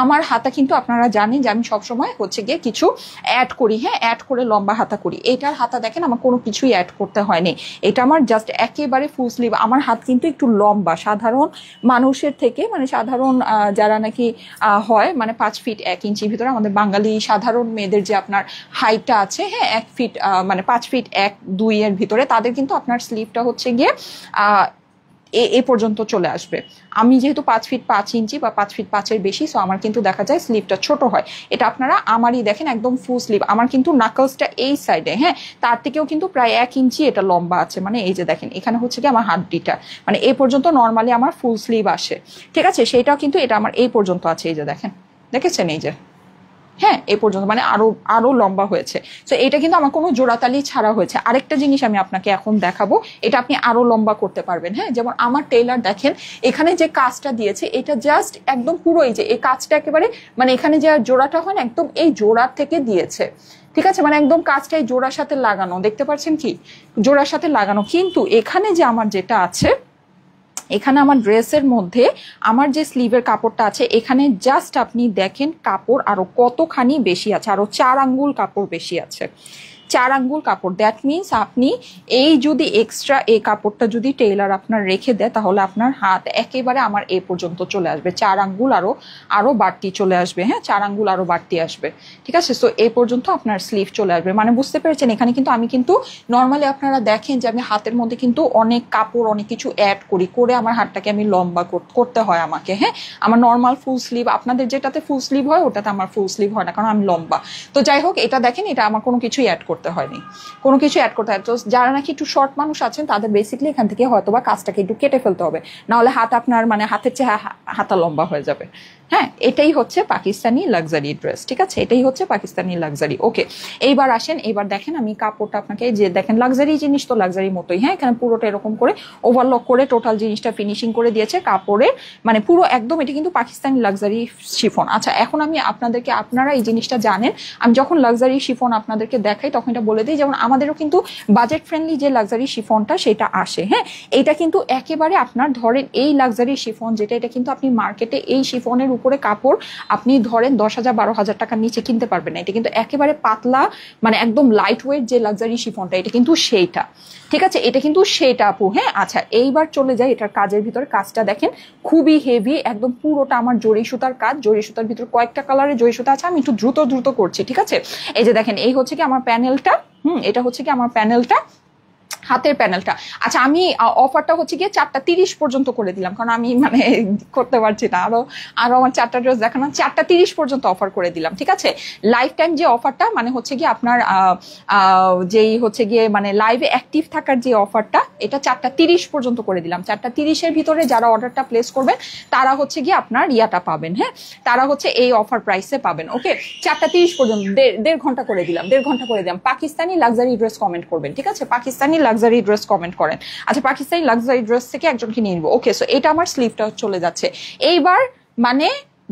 আমার হাতা কিন্তু আপনারা জানেন যে আমি সবসময় হচ্ছে গিয়ে কিছু অ্যাড করি। হ্যাঁ, অ্যাড করে লম্বা হাতা করি। এটার হাতা দেখেন আমার কোনো কিছুই অ্যাড করতে হয়নি। এটা আমার জাস্ট একেবারে ফুল স্লিভ। আমার হাত কিন্তু একটু লম্বা সাধারণ মানুষের থেকে, মানে সাধারণ যারা নাকি হয় মানে 5 ফিট 1 ইঞ্চি ভিতরে, আমাদের বাঙালি সাধারণ মেয়েদের যে আপনার হাইটটা আছে, হ্যাঁ 1 ফিট মানে 5 ফিট 1-2 এর ভিতরে, তাদের কিন্তু আপনার স্লিভটা হচ্ছে গিয়ে এ পর্যন্ত চলে আসবে। আমি যেহেতু 5 ফিট 5 ইঞ্চি বা 5 ফিট 5 এর বেশি, সো আমার কিন্তু দেখা যায় স্লিভটা ছোট হয়। এটা আপনারা আমারই দেখেন একদম ফুল স্লিভ। আমার কিন্তু নাকলসটা এই সাইডে, হ্যাঁ তার থেকেও কিন্তু প্রায় 1 ইঞ্চি এটা লম্বা আছে। মানে এই যে দেখেন, এখানে হচ্ছে কি আমার হাড্ডিটা মানে এই পর্যন্ত নর্মালি আমার ফুল স্লিভ আসে। ঠিক আছে, সেটাও কিন্তু এটা আমার এই পর্যন্ত আছে। এই যে দেখেন, দেখেছেন এই যে, হ্যাঁ এই পর্যন্ত, মানে আরো লম্বা হয়েছে। তো এটা কিন্তু আমার কোনো জোড়াতালি ছাড়া হয়েছে। আরেকটা জিনিস আমি আপনাকে এখন দেখাবো, এটা আপনি আরো লম্বা করতে পারবেন। হ্যাঁ, যেমন আমার টেইলার দেখেন এখানে যে কাজটা দিয়েছে, এটা জাস্ট একদম পুরো এই যে এই কাজটা একেবারে মানে এখানে যে জোড়াটা হয় না, একদম এই জোড়ার থেকে দিয়েছে। ঠিক আছে, মানে একদম কাজটা এই জোড়ার সাথে লাগানো, দেখতে পাচ্ছেন কি জোড়ার সাথে লাগানো। কিন্তু এখানে যে আমার যেটা আছে, এখানে আমার ড্রেসের মধ্যে আমার যে স্লিভের কাপড়টা আছে, এখানে জাস্ট আপনি দেখেন কাপড় আরো কতখানি বেশি আছে, আরো 4 আঙ্গুল কাপড় বেশি আছে। 4 আঙ্গুল কাপড়, দ্যাট মিনস আপনি এই যদি এক্সট্রা এই কাপড়টা যদি টেইলার আপনার রেখে দেয়, তাহলে আপনার হাত একেবারে আমার এ পর্যন্ত চলে আসবে। 4 আঙ্গুল আরো বাড়তি চলে আসবে। হ্যাঁ, 4 আঙ্গুল আরো বাড়তি আসবে। ঠিক আছে, সো এই পর্যন্ত আপনার স্লিভ চলে আসবে। মানে বুঝতে পেরেছেন, এখানে কিন্তু আমি কিন্তু নর্মালি আপনারা দেখেন যে আমি হাতের মধ্যে কিন্তু অনেক কাপড় অনেক কিছু অ্যাড করে আমার হাতটাকে আমি লম্বা করতে হয় আমাকে। হ্যাঁ, আমার নর্মাল ফুল স্লিভ, আপনাদের যেটাতে ফুল স্লিভ হয় ওটাতে আমার ফুল স্লিভ হয় না, কারণ আমি লম্বা। তো যাই হোক, এটা দেখেন, এটা আমার কোনো কিছুই অ্যাড করতে হয়নি, কোনো কিছু অ্যাড করতে হয়। তো যারা নাকি একটু শর্ট মানুষ আছেন, তাদের বেসিক্যালি এখান থেকে হয়তোবা কাজটাকে একটু কেটে ফেলতে হবে, নাহলে হাত আপনার মানে হাতের চেয়ে হাতা লম্বা হয়ে যাবে। হ্যাঁ, এটাই হচ্ছে পাকিস্তানি লাক্সারি ড্রেস। ঠিক আছে, এটাই হচ্ছে পাকিস্তানি লাক্সারি। ওকে, এইবার আসেন, এইবার দেখেন আমি কাপড়টা আপনাকে যে দেখেন, লাক্সারি জিনিস তো লাক্সারি মতোই। হ্যাঁ, এখানে পুরোটা এরকম করে ওভারলক করে টোটাল জিনিসটা ফিনিশিং করে দিয়েছে কাপড়ের, মানে পুরো একদম এটা কিন্তু পাকিস্তানি লাক্সারি শিফন। আচ্ছা, এখন আমি আপনাদেরকে, আপনারা এই জিনিসটা জানেন, আমি যখন লাক্সারি শিফন আপনাদেরকে দেখাই তখন এটা বলে দিই, যেমন আমাদেরও কিন্তু বাজেট ফ্রেন্ডলি যে লাক্সারি শিফনটা সেটা আসে। হ্যাঁ, এটা কিন্তু একেবারে আপনার ধরেন এই লাক্সারি শিফন যেটা, এটা কিন্তু আপনি মার্কেটে এই শিফনের উপরে কাপড় আপনি ধরেন 10,000 12,000 টাকার নিচে কিনতে পারবেন না। এটা কিন্তু একেবারে পাতলা, মানে একদম লাইট ওয়েট যে লাক্সারি শিফনটা, এটা কিন্তু সেইটা, ঠিক আছে, এটা কিন্তু সেইটা আপু। হ্যাঁ, আচ্ছা এইবার চলে যাই এটার কাজের ভিতরে। কাজটা দেখেন খুবই হেভি, একদম পুরোটা আমার জরি সুতার কাজ। জরি সুতার ভিতরে কয়েকটা কালারের জরি সুতা আছে, আমি একটু দ্রুত দ্রুত করছি, ঠিক আছে। এই যে দেখেন, এই হচ্ছে কি আমার প্যানেলটা, এটা হচ্ছে কি আমার প্যানেলটা, হাতের প্যানেলটা। আচ্ছা, আমি অফারটা হচ্ছে গিয়ে 4:30 পর্যন্ত করে দিলাম, কারণ আমি মানে করতে পারছি না, আরো আমার 4টা ড্রেস দেখানো, 4:30 পর্যন্ত অফার করে দিলাম, ঠিক আছে। লাইফ টাইম যে অফারটা, মানে হচ্ছে গিয়ে আপনার যেই হচ্ছে গিয়ে মানে লাইভে অ্যাক্টিভ থাকার যে অফারটা, এটা 4:30 পর্যন্ত করে দিলাম। 4:30-এর ভিতরে যারা অর্ডারটা প্লেস করবেন তারা হচ্ছে গিয়ে আপনার ইয়াটা পাবেন, হ্যাঁ, তারা হচ্ছে এই অফার প্রাইসে পাবেন। ওকে, 4:30 পর্যন্ত, 1.5 ঘন্টা করে দিলাম, 1.5 ঘন্টা করে দিলাম। পাকিস্তানি লাক্সারি ড্রেস কমেন্ট করবেন, ঠিক আছে, পাকিস্তানি লাক্সারি ড্রেস কমেন্ট করেন। আচ্ছা, পাকিস্তানি লাক্সারি ড্রেস থেকে একজনকে নিয়ে নিবো। ওকে, সো এটা আমার স্লিভটা চলে যাচ্ছে এইবার। মানে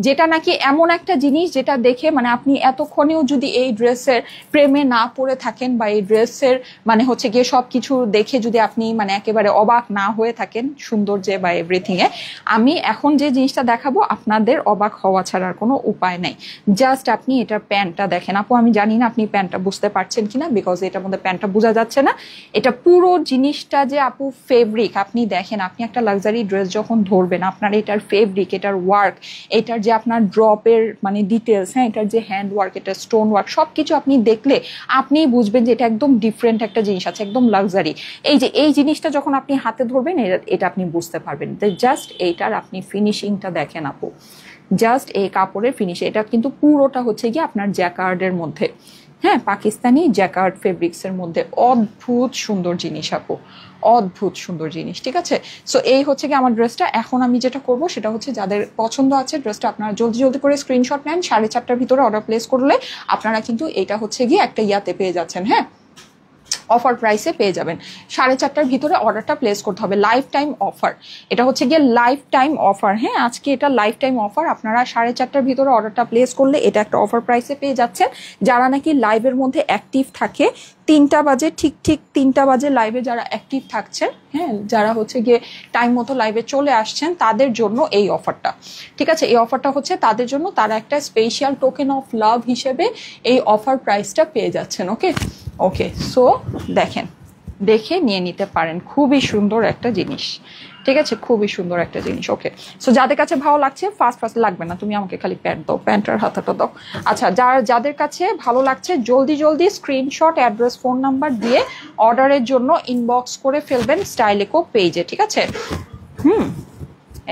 যেটা নাকি এমন একটা জিনিস যেটা দেখে মানে আপনি এতক্ষণেও যদি এই ড্রেসের প্রেমে না পড়ে থাকেন, বা এই ড্রেসের মানে হচ্ছে গিয়ে সবকিছু দেখে যদি আপনি মানে একেবারে অবাক না হয়ে থাকেন সৌন্দর্যে বা এভরিথিং এ, আমি এখন যে জিনিসটা দেখাবো আপনাদের অবাক হওয়া ছাড়ার কোনো উপায় নাই। জাস্ট আপনি এটার প্যান্টটা দেখেন আপু, আমি জানি না আপনি প্যান্টটা বুঝতে পারছেন কিনা, বিকজ এটার মধ্যে প্যান্টটা বোঝা যাচ্ছে না। এটা পুরো জিনিসটা যে আপু ফেব্রিক, আপনি দেখেন, আপনি একটা লাক্সারি ড্রেস যখন ধরবেন, আপনার এটার ফেব্রিক, এটার ওয়ার্ক, এটার যে আপনার ড্রপের মানে ডিটেলস, হ্যাঁ, এটার যে হ্যান্ড ওয়ার্ক, এটা স্টোন ওয়ার্ক, সবকিছু আপনি দেখলে আপনি বুঝবেন যে এটা একদম ডিফারেন্ট একটা জিনিস আছে, একদম লাক্সারি। এই যে এই জিনিসটা যখন আপনি হাতে ধরবেন, এটা আপনি বুঝতে পারবেন। জাস্ট এইটার আপনি ফিনিশিংটা দেখেন আপু, জাস্ট এই কাপড়ের ফিনিশ, এটা কিন্তু পুরোটা হচ্ছে গিয়ে আপনার জ্যাকার্ডের মধ্যে, হ্যাঁ, পাকিস্তানি জ্যাকার্ড ফেব্রিক্স এর মধ্যে। অদ্ভুত সুন্দর জিনিস আপু, অদ্ভুত সুন্দর জিনিস, ঠিক আছে। সো এই হচ্ছে কি আমার ড্রেসটা। এখন আমি যেটা করব সেটা হচ্ছে, যাদের পছন্দ আছে ড্রেসটা, আপনারা জলদি জলদি করে স্ক্রিনশট নেন। 4:30-টার ভিতরে অর্ডার প্লেস করলে আপনারা কিন্তু এটা হচ্ছে গিয়ে একটা ইয়াতে পেয়ে যাচ্ছেন, হ্যাঁ, অফার প্রাইসে পেয়ে যাবেন। 4:30-টার ভিতরে অর্ডারটা প্লেস করতে হবে, লাইফ টাইম অফার, এটা হচ্ছে গিয়ে লাইফ টাইম অফার। হ্যাঁ, আজকে এটা লাইফ টাইম অফার, আপনারা 4:30-টার ভিতরে অর্ডারটা প্লেস করলে এটা একটা অফার প্রাইসে পেয়ে যাচ্ছেন। যারা নাকি লাইভের মধ্যে অ্যাক্টিভ থাকে, 3টা বাজে, ঠিক 3টা বাজে লাইভে যারা অ্যাক্টিভ থাকছেন, হ্যাঁ, যারা হচ্ছে গিয়ে টাইম মতো লাইভে চলে আসছেন, তাদের জন্য এই অফারটা, ঠিক আছে। এই অফারটা হচ্ছে তাদের জন্য, তারা একটা স্পেশাল টোকেন অফ লাভ হিসেবে এই অফার প্রাইসটা পেয়ে যাচ্ছেন। ওকে ওকে, সো দেখেন, দেখে নিয়ে নিতে পারেন, খুবই সুন্দর একটা জিনিস, ঠিক আছে, খুবই সুন্দর একটা জিনিস। ওকে, সো যাদের কাছে ভালো লাগছে, ফার্স্ট লাগবে না, তুমি আমাকে খালি প্যান্ট দাও, প্যান্টের হাতাটা দাও। আচ্ছা, যাদের কাছে ভালো লাগছে জলদি জলদি স্ক্রিনশট, অ্যাড্রেস, ফোন নাম্বার দিয়ে অর্ডারের জন্য ইনবক্স করে ফেলবেন স্টাইলেকো পেজে, ঠিক আছে।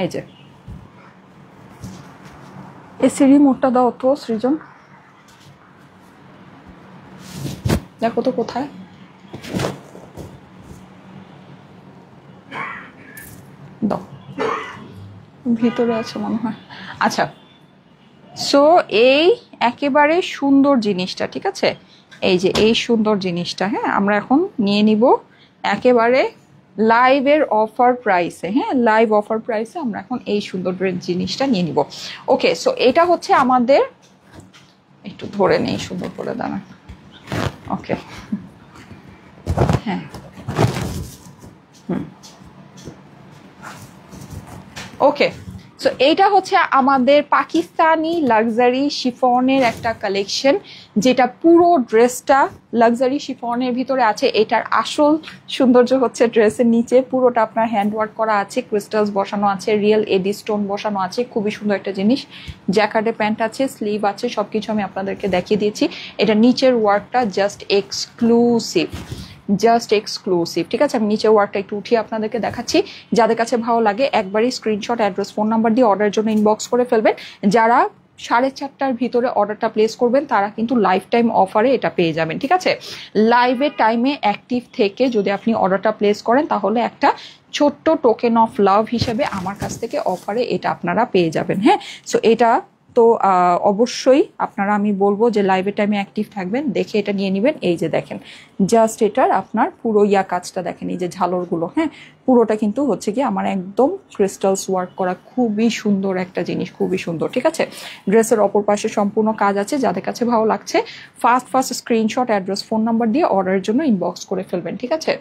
এই যে এসি রিমোটটা দাও তো সৃজন, দেখো তো কোথায়। দাও, ভিতরে আছে মনে হয়। আচ্ছা, সো এই একেবারে সুন্দর জিনিসটা, ঠিক আছে, এই যে এই সুন্দর জিনিসটা, হ্যাঁ, আমরা এখন নিয়ে নিব একেবারে লাইভের অফার প্রাইসে, হ্যাঁ, লাইভ অফার প্রাইসে আমরা এখন এই সুন্দর জিনিসটা নিয়ে নিব। ওকে, সো এটা হচ্ছে আমাদের, একটু ধরে নেই সুন্দর করে, দাঁড়ান। ওকে, হ্যাঁ, ওকে, সো এইটা হচ্ছে আমাদের পাকিস্তানি লাক্সারি শিফনের একটা কালেকশন, যেটা পুরো ড্রেসটা লাক্সারি শিফনের ভিতরে আছে। এটার আসল সৌন্দর্য হচ্ছে ড্রেসের নিচে পুরোটা আপনার হ্যান্ডওয়ার্ক করা আছে, ক্রিস্টালস বসানো আছে, রিয়েল এডি স্টোন বসানো আছে, খুবই সুন্দর একটা জিনিস। জ্যাকার্ডে প্যান্ট আছে, স্লিভ আছে, সবকিছু আমি আপনাদেরকে দেখিয়ে দিয়েছি। এটা নিচের ওয়ার্কটা জাস্ট এক্সক্লুসিভ, জাস্ট এক্সক্লুসিভ, ঠিক আছে। আমি নিচের ওয়ার্কটা একটু উঠিয়ে আপনাদেরকে দেখাচ্ছি। যাদের কাছে ভালো লাগে একবারই স্ক্রিনশট, অ্যাড্রেস, ফোন নাম্বার দিয়ে অর্ডারের জন্য ইনবক্স করে ফেলবেন। যারা 4:30-টার ভিতরে অর্ডারটা প্লেস করবেন তারা কিন্তু লাইফ টাইম অফারে এটা পেয়ে যাবেন, ঠিক আছে। লাইভের টাইমে অ্যাক্টিভ থেকে যদি আপনি অর্ডারটা প্লেস করেন, তাহলে একটা ছোট্ট টোকেন অফ লাভ হিসেবে আমার কাছ থেকে অফারে এটা আপনারা পেয়ে যাবেন, হ্যাঁ। সো এটা তো অবশ্যই আপনারা, আমি বলবো যে লাইভের টাইমে অ্যাক্টিভ থাকবেন, দেখে এটা নিয়ে নেবেন। এই যে দেখেন, জাস্ট এটার আপনার পুরো কাজটা দেখেন, এই যে ঝালরগুলো, হ্যাঁ, পুরোটা কিন্তু হচ্ছে কি আমার একদম ক্রিস্টালস ওয়ার্ক করা, খুবই সুন্দর একটা জিনিস, খুবই সুন্দর। ঠিক আছে, ড্রেসের অপর পাশে সম্পূর্ণ কাজ আছে। যাদের কাছে ভালো লাগছে first screenshot, address, phone number দিয়ে অর্ডারের জন্য ইনবক্স করে ফেলবেন। ঠিক আছে,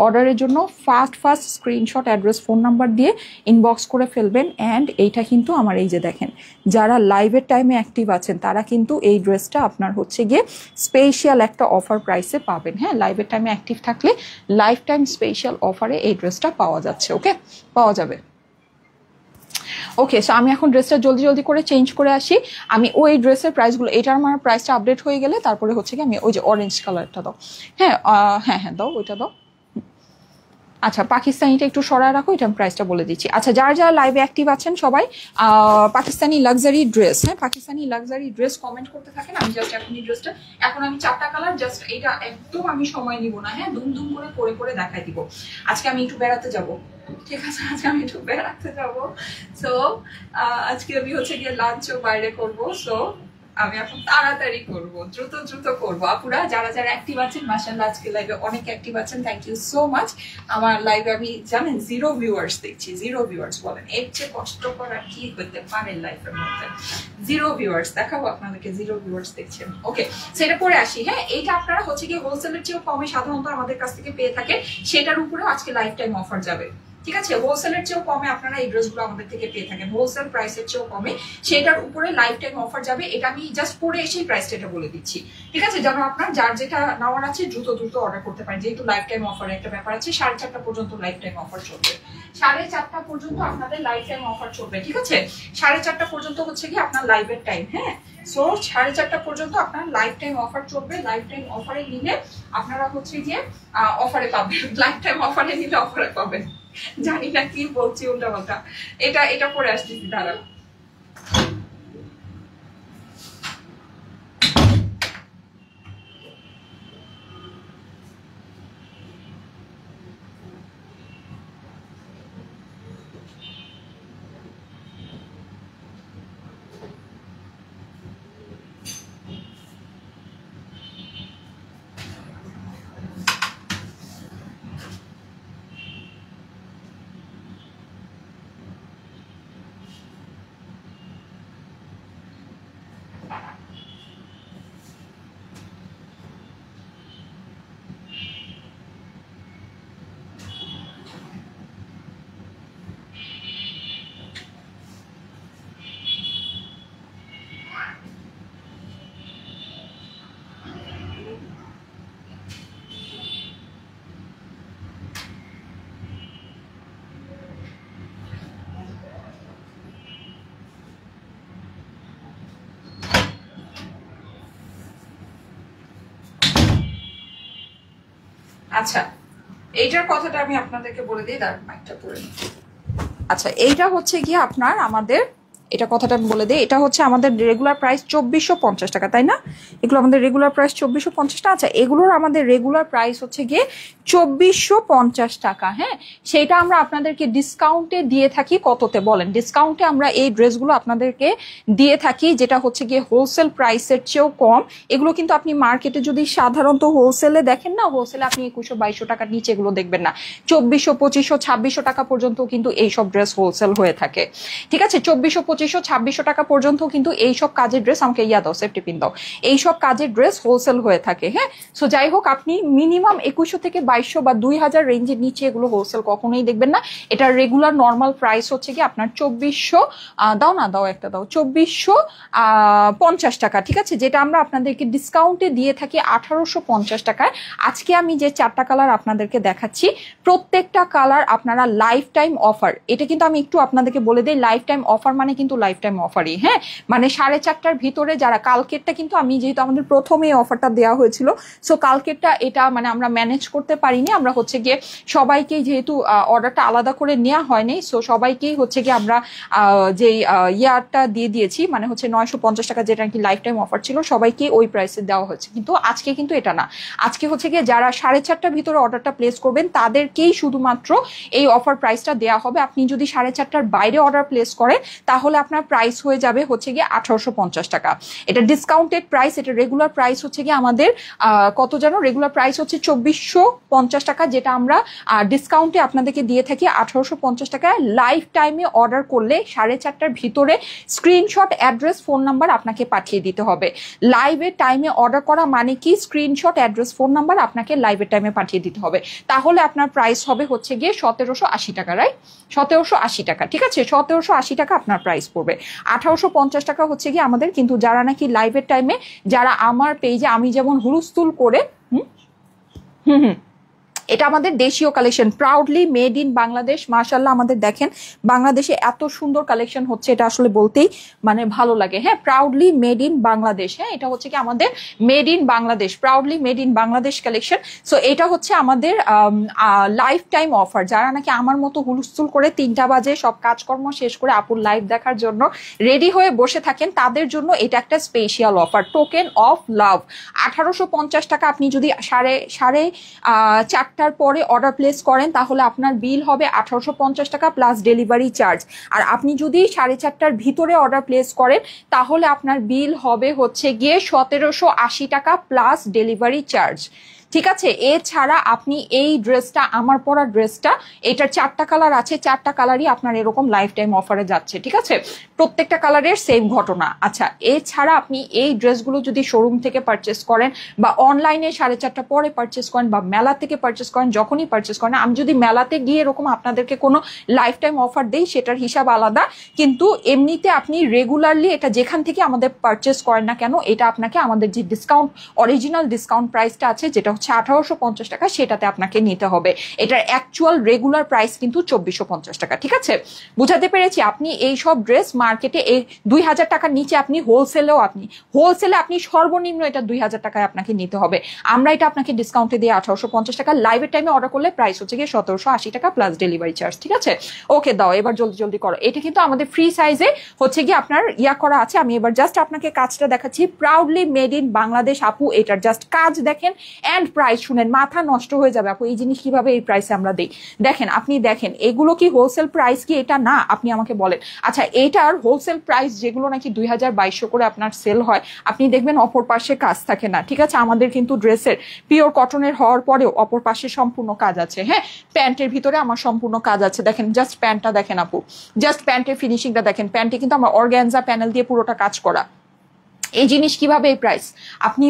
অর্ডারের জন্য first screenshot, address, phone number দিয়ে ইনবক্স করে ফেলবেন। অ্যান্ড এইটা কিন্তু আমার এই যে দেখেন, যারা লাইভের টাইমে অ্যাক্টিভ আছেন তারা কিন্তু এই ড্রেসটা আপনার হচ্ছে গিয়ে স্পেশাল একটা অফার প্রাইসে পাবেন। হ্যাঁ, লাইভের টাইমে অ্যাক্টিভ থাকলে লাইফ টাইম স্পেশাল অফারে এই ড্রেসটা পাওয়া যাচ্ছে। ওকে, পাওয়া যাবে। ওকে, সো আমি এখন ড্রেসটা জলদি করে চেঞ্জ করে আসি। আমি ওই ড্রেসের প্রাইসগুলো, এটার আমার প্রাইসটা আপডেট হয়ে গেলে তারপরে হচ্ছে কি আমি ওই যে অরেঞ্জ কালারটা দাও, হ্যাঁ হ্যাঁ দাও, ওইটা দাও। আচ্ছা, পাকিস্তানিটা একটু সরায় রাখো, এটা আমি প্রাইসটা বলে দিচ্ছি। আচ্ছা, যারা লাইভে অ্যাক্টিভ আছেন সবাই পাকিস্তানি লাক্সারি ড্রেস, হ্যাঁ পাকিস্তানি লাক্সারি ড্রেস কমেন্ট করতে থাকেন। আমি জাস্ট এখন এই ড্রেসটা, এখন আমি 4টা কালার, জাস্ট এটা একদম আমি সময় নিব না, হ্যাঁ দুম করে দেখাই দিব। আজকে আমি একটু বেড়াতে যাব, ঠিক আছে, আজকে আমি একটু বেড়াতে যাব। সো আজকে আমি হচ্ছে গিয়ে লাঞ্চও বাইরে করব। সো আমি এখন তাড়াতাড়ি করব, দ্রুত করব। আপুরা যারা অ্যাক্টিভ আছেন, মাশাআল্লাহ আজকে লাইভে অনেক অ্যাক্টিভ আছেন, থ্যাংক ইউ সো মাচ। আমার লাইভে আমি জানেন 0 ভিউয়ার্স দেখছি, 0 ভিউয়ার্স। বলেন এর চেয়ে কষ্টকর আর কি হতে পারে লাইফের মধ্যে? 0 ভিউয়ার্স দেখাবো আপনাদেরকে, 0 ভিউয়ার্স দেখছেন। ওকে, সেটা পরে আসি। হ্যাঁ, এইটা আপনারা হচ্ছে কি হোলসেলের চেয়েও কমে সাধারণত আমাদের কাছ থেকে পেয়ে থাকেন, সেটার উপরেও আজকে লাইফ টাইম অফার যাবে। ঠিক আছে, হোলসেলের চেয়েও কমে আপনারা এই ড্রেসগুলো আমাদের থেকে পেয়ে থাকেন, হোলসেল প্রাইসের চেয়েও কমে, সেটার উপরে লাইফ টাইম অফার যাবে। এটা আমি জাস্ট পরে এসেই প্রাইসটা এটা বলে দিচ্ছি। ঠিক আছে, যেন আপনার যার যেটা নেওয়ার আছে দ্রুত অর্ডার করতে পারেন, যেহেতু লাইফ টাইম অফার একটা ব্যাপার আছে। 4:30 পর্যন্ত লাইফ টাইম অফার চলবে, 4:30 পর্যন্ত আপনাদের লাইফ টাইম অফার চলবে। ঠিক আছে, 4:30 পর্যন্ত হচ্ছে কি আপনার লাইভের টাইম। হ্যাঁ, সো 4:30 পর্যন্ত আপনার লাইফ টাইম অফার চলবে। লাইফ টাইম অফারে নিলে আপনারা হচ্ছে গিয়ে অফারে পাবেন, লাইফ টাইম অফারে নিলে অফারে পাবেন। জানি না কি বলছি উল্টা পাল্টা, এটা পরে আসতেছি, দাঁড়াও। আচ্ছা, এইটার কথাটা আমি আপনাদেরকে বলে দিই, দাঁড়ান মাইকটা পরে। আচ্ছা, এইটা হচ্ছে গিয়ে আপনার আমাদের, এটা কথাটা আমি বলে দিই, এটা হচ্ছে আমাদের রেগুলার প্রাইস 2450 টাকা, তাই না? এগুলো আমাদের রেগুলার প্রাইস 2450 টাকা। আচ্ছা, এগুলোর আমাদের রেগুলার প্রাইস হচ্ছে গিয়ে 2450 টাকা। হ্যাঁ, সেটা আমরা আপনাদেরকে ডিসকাউন্টে দিয়ে থাকি কততে বলেন? ডিসকাউন্টে আমরা এই ড্রেসগুলো আপনাদেরকে দিয়ে থাকি যেটা হচ্ছে গিয়ে হোলসেল প্রাইসের চেয়েও কম। এগুলো কিন্তু আপনি মার্কেটে যদি সাধারণত হোলসেলে দেখেন না, হোলসেলে আপনি 2100-2200 টাকার নিচে এগুলো দেখবেন না। 2400, 2500, 2600 টাকা পর্যন্ত কিন্তু এইসব ড্রেস হোলসেল হয়ে থাকে। ঠিক আছে, 2400, 2500, 2600 টাকা পর্যন্ত কিন্তু এইসব কাজের ড্রেস, আমাকে ইয়া দাও, সেফটি পিন দাও, এইসব কাজের ড্রেস হোলসেল হয়ে থাকে। হ্যাঁ, সো যাই হোক, আপনি মিনিমাম 2100 থেকে 2200 বা 2000 রেঞ্জের নিচে এগুলো হোলসেল কখনোই দেখবেন না। এটার রেগুলার নর্মাল প্রাইস হচ্ছে কি আপনার 2400, দাও না, দাও একটা দাও, 2450 টাকা। ঠিক আছে, যেটা আমরা আপনাদেরকে ডিসকাউন্টে দিয়ে থাকি 1850 টাকায়। আজকে আমি যে 4টা কালার আপনাদেরকে দেখাচ্ছি, প্রত্যেকটা কালার আপনারা লাইফ টাইম অফার। এটা কিন্তু আমি একটু আপনাদেরকে বলে দিই, লাইফ টাইম অফার মানে কিন্তু লাইফ টাইম অফারই। হ্যাঁ, মানে 4:30টার ভিতরে যারা, কালকেরটা কিন্তু আমি যেহেতু আমাদের প্রথমে অফারটা দেওয়া হয়েছিল, সো কালকেরটা এটা মানে আমরা ম্যানেজ করতে পারিনি। আমরা হচ্ছে গিয়ে সবাইকেই, যেহেতু অর্ডারটা আলাদা করে নেওয়া হয়নি, সো সবাইকেই হচ্ছে গিয়ে আমরা যে ইয়ারটা দিয়ে দিয়েছি, মানে হচ্ছে 950 টাকা যেটা নাকি লাইফ টাইম অফার ছিল, সবাইকে ওই প্রাইসে দেওয়া হয়েছে। কিন্তু আজকে কিন্তু এটা না, আজকে হচ্ছে গিয়ে যারা 4:30টার ভিতরে অর্ডারটা প্লেস করবেন তাদেরকেই শুধুমাত্র এই অফার প্রাইসটা দেওয়া হবে। আপনি যদি 4:30টার বাইরে অর্ডার প্লেস করেন তাহলে তাহলে আপনার প্রাইস হয়ে যাবে হচ্ছে গিয়ে 1850 টাকা। এটা ডিসকাউন্টেড প্রাইস, এটা রেগুলার প্রাইস হচ্ছে গিয়ে আমাদের কত যেন, রেগুলার প্রাইস হচ্ছে 2450 টাকা, যেটা আমরা ডিসকাউন্টে আপনাদেরকে দিয়ে থাকি 1850 টাকায়। লাইফ টাইমে অর্ডার করলে 4:30টার ভিতরে স্ক্রিনশট, অ্যাড্রেস, ফোন নাম্বার আপনাকে পাঠিয়ে দিতে হবে। লাইভের টাইমে অর্ডার করা মানে কি, স্ক্রিনশট, অ্যাড্রেস, ফোন নাম্বার আপনাকে লাইভের টাইমে পাঠিয়ে দিতে হবে। তাহলে আপনার প্রাইস হবে হচ্ছে গিয়ে 1780 টাকা, রাইট? 1780 টাকা, ঠিক আছে? 1780 টাকা আপনার প্রাইস পড়বে। 1850 টাকা হচ্ছে গিয়ে আমাদের, কিন্তু যারা নাকি লাইভের টাইমে, যারা আমার পেজে আমি যেমন হুলস্থুল করে এটা আমাদের দেশীয় collection, proudly made in Bangladesh. মাশাআল্লাহ, আমাদের দেখেন বাংলাদেশে এত সুন্দর কালেকশন হচ্ছে, এটা আসলে বলতেই মানে ভালো লাগে। হ্যাঁ, প্রাউডলি মেড ইন বাংলাদেশ। হ্যাঁ, এটা হচ্ছে কি আমাদের made in Bangladesh, proudly made in Bangladesh collection. So এটা হচ্ছে আমাদের লাইফ টাইম অফার। যারা নাকি আমার মতো হুলস্থুল করে 3টা বাজে সব কাজকর্ম শেষ করে আপুর লাইভ দেখার জন্য রেডি হয়ে বসে থাকেন, তাদের জন্য এটা একটা special offer, token of love. 1850 টাকা আপনি যদি সাড়ে 4টার পরে অর্ডার প্লেস করেন, তাহলে আপনার বিল হবে 1850 টাকা প্লাস ডেলিভারি চার্জ। আর আপনি যদি 4:30টার ভিতরে অর্ডার প্লেস করেন, তাহলে আপনার বিল হবে হচ্ছে গিয়ে 1780 টাকা প্লাস ডেলিভারি চার্জ। ঠিক আছে? এছাড়া আপনি এই ড্রেসটা, আমার পরা ড্রেসটা, এটার 4টা কালার আছে, 4টা কালারই আপনার এরকম লাইফ টাইম অফারে যাচ্ছে। ঠিক আছে? প্রত্যেকটা কালারের সেম ঘটনা। আচ্ছা, এছাড়া আপনি এই ড্রেসগুলো যদি শোরুম থেকে পারচেস করেন বা অনলাইনে 4:30টা পরে পারচেস করেন বা মেলা থেকে পারচেস করেন, যখনই পারচেস করেন, আমি যদি মেলাতে গিয়ে এরকম আপনাদেরকে কোনো লাইফ টাইম অফার দেই, সেটার হিসাব আলাদা। কিন্তু এমনিতে আপনি রেগুলারলি এটা যেখান থেকে আমাদের পারচেস করেন না কেন, এটা আপনাকে আমাদের যে ডিসকাউন্ট, অরিজিনাল ডিসকাউন্ট প্রাইসটা আছে, যেটা হচ্ছে 1850 টাকা, সেটাতে আপনাকে নিতে হবে। এটার অ্যাকচুয়াল রেগুলার প্রাইস কিন্তু 2450 টাকা। ঠিক আছে? বুঝাতে পেরেছি? আপনি এই সব ড্রেস মার্কেটে এই 2000 টাকার নিচে আপনি হোলসেলে আপনি সর্বনিম্ন এটা 2000 টাকায় আপনাকে নিতে হবে। আমরা এটা আপনাকে ডিসকাউন্টে দিয়ে 1850 টাকা। লাইভের টাইমে অর্ডার করলে প্রাইস হচ্ছে গিয়ে 1780 টাকা প্লাস ডেলিভারি চার্জ। ঠিক আছে? ওকে, দাও এবার জলদি জলদি করো। এটা কিন্তু আমাদের ফ্রি সাইজে হচ্ছে গিয়ে আপনার করা আছে। আমি এবার জাস্ট আপনাকে কাজটা দেখাচ্ছি। প্রাউডলি মেড ইন বাংলাদেশ আপু, এটার জাস্ট কাজ দেখেন এন্ড প্রাইস শুনেন, মাথা নষ্ট হয়ে যাবে আপু, এই জিনিস কিভাবে এই প্রাইসে আমরা দেই। দেখেন, আপনি দেখেন, এগুলো কি হোলসেল প্রাইস কি? এটা না, আপনি আমাকে বলেন। আচ্ছা, এটার হোলসেল প্রাইস যেগুলো নাকি 2200 করে আপনার সেল হয়, আপনি দেখবেন অপর পাশে কাজ থাকে না। ঠিক আছে? আমাদের কিন্তু ড্রেসের পিওর কটনের হওয়ার পরেও অপর পাশে সম্পূর্ণ কাজ আছে। হ্যাঁ, প্যান্টের ভিতরে আমার সম্পূর্ণ কাজ আছে। দেখেন, জাস্ট প্যান্টটা দেখেন আপু, জাস্ট প্যান্টের ফিনিশিংটা দেখেন। প্যান্টে কিন্তু আমার অর্গানজা প্যানেল দিয়ে পুরোটা কাজ করা। এই জিনিস কিভাবে এই প্রাইস? আপনি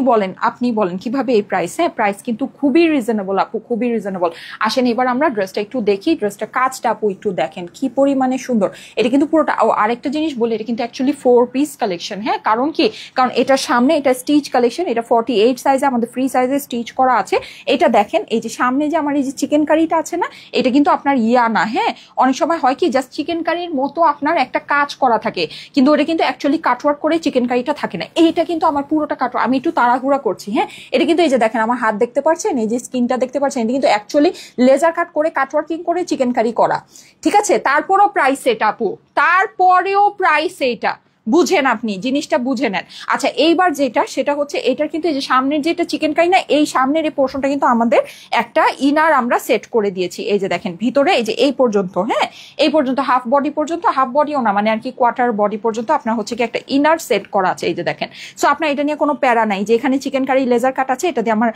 বলেন কিভাবে এই প্রাইস? হ্যাঁ, প্রাইস কিন্তু খুবই রিজনেবল আপু, খুবই রিজনেবল। আসেন এবার আমরা ড্রেসটা একটু দেখি। ড্রেসটা কাজটা আপু একটু দেখেন কি পরিমাণে সুন্দর। এটা কিন্তু পুরোটা, আরেকটা জিনিস বলি, এটা কিন্তু অ্যাকচুয়ালি 4 পিস কালেকশন। হ্যাঁ, কারণ কি? কারণ এটা সামনে, এটা স্টিচ কালেকশন, এটা 48 সাইজে, আমাদের ফ্রি সাইজে স্টিচ করা আছে। এটা দেখেন, এই যে সামনে যে আমার এই যে চিকেন কারিটা আছে না, এটা কিন্তু আপনার না। হ্যাঁ, অনেক সময় হয় কি, জাস্ট চিকেন কারির মতো আপনার একটা কাজ করা থাকে, কিন্তু ওটা কিন্তু অ্যাকচুয়ালি কাটওয়ার্ক করে চিকেন কারিটা থাকে না। এইটা কিন্তু আমার পুরোটা কাটো, আমি একটু তাড়াহুড়া করছি। হ্যাঁ, এটা কিন্তু এই যে দেখেন, আমার হাত দেখতে পাচ্ছেন, এই যে স্কিনটা দেখতে পাচ্ছেন, এটা কিন্তু অ্যাকচুয়ালি লেজার কাট করে কাটওয়ার্কিং করে চিকেন কারি করা। ঠিক আছে? তারপরেও প্রাইস এটা আপু, তারপরেও প্রাইস এটা। বুঝেন, আপনি জিনিসটা বুঝে নেন। আচ্ছা, এইবার যেটা, সেটা হচ্ছে এটার কিন্তু এই যে সামনের যেটা চিকেন কারি না, এই সামনের এই পোর্শনটা কিন্তু আমাদের একটা ইনার আমরা সেট করে দিয়েছি। এই যে দেখেন ভিতরে, এই যে এই পর্যন্ত, হ্যাঁ, এই পর্যন্ত হাফ বডি পর্যন্ত, হাফ বডিও না মানে আর কি কোয়ার্টার বডি পর্যন্ত আপনার হচ্ছে কি একটা ইনার সেট করা আছে। এই যে দেখেন, সো আপনার এটা নিয়ে কোনো প্যারা নাই যে এখানে চিকেন কারি লেজার কাট আছে, এটা দিয়ে আমার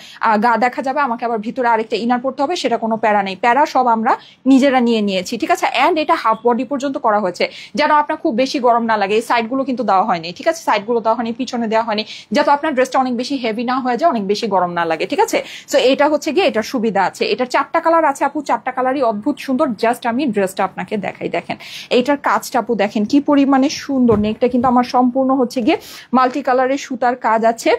গা দেখা যাবে, আমাকে আবার ভিতরে আরেকটা ইনার পড়তে হবে, সেটা কোনো প্যারা নেই। প্যারা সব আমরা নিজেরা নিয়ে নিয়েছি। ঠিক আছে? অ্যান্ড এটা হাফ বডি পর্যন্ত করা হয়েছে, যেন আপনার খুব বেশি গরম না লাগে। এই সাইডগুলো কিন্তু দেওয়া হয়নি। ঠিক আছে? সাইডগুলো দেওয়া হয়নি, পিছনে দেওয়া হয়নি, যাতে আপনার ড্রেসটা অনেক বেশি হেভি না হয়ে যায়, অনেক বেশি গরম না লাগে। ঠিক আছে? সো এটা হচ্ছে গিয়ে এটার সুবিধা আছে। এটার 4টা কালার আছে আপু, 4টা কালারই অদ্ভুত সুন্দর। জাস্ট আমি ড্রেসটা আপনাকে দেখাই। দেখেন এইটার কাজটা আপু দেখেন কি পরিমাণে সুন্দর। নেকটা কিন্তু আমার সম্পূর্ণ হচ্ছে গিয়ে মাল্টি কালারের সুতার কাজ আছে,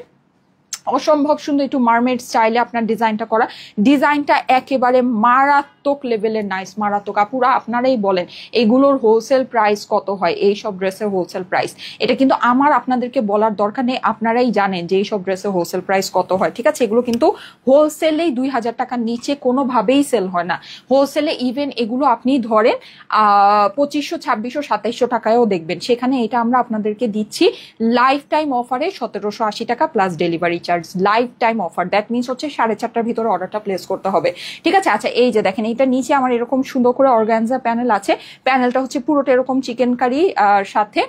অসম্ভব সুন্দর। একটু মারমেড স্টাইলে আপনার ডিজাইনটা করা, ডিজাইনটা একেবারে মারাত্মক লেভেলের নাইস, মারাত্মক। আপুরা আপনারাই বলেন এগুলোর হোলসেল প্রাইস কত হয়, এই সব ড্রেসের হোলসেল প্রাইস? এটা কিন্তু আমার আপনাদেরকে বলার দরকার নেই, আপনারাই জানেন যে এই সব ড্রেসের হোলসেল প্রাইস কত হয়। ঠিক আছে? এগুলো কিন্তু হোলসেলেই 2000 টাকার নিচে কোনোভাবেই সেল হয় না। হোলসেলে ইভেন এগুলো আপনি ধরেন 2500, 2600, 2700 টাকায়ও দেখবেন, সেখানে এটা আমরা আপনাদেরকে দিচ্ছি লাইফ টাইম অফারে 1780 টাকা plus delivery charge. Charge, life time offer. That means হচ্ছে 4:30টার ভিতরে অর্ডারটা প্লেস করতে হবে, ঠিক আছে? আচ্ছা, এই যে দেখেন এইটা নিচে আমার এরকম সুন্দর করে অর্গানজা প্যানেল আছে। প্যানেলটা হচ্ছে পুরোটা এরকম চিকেন কারি সাথে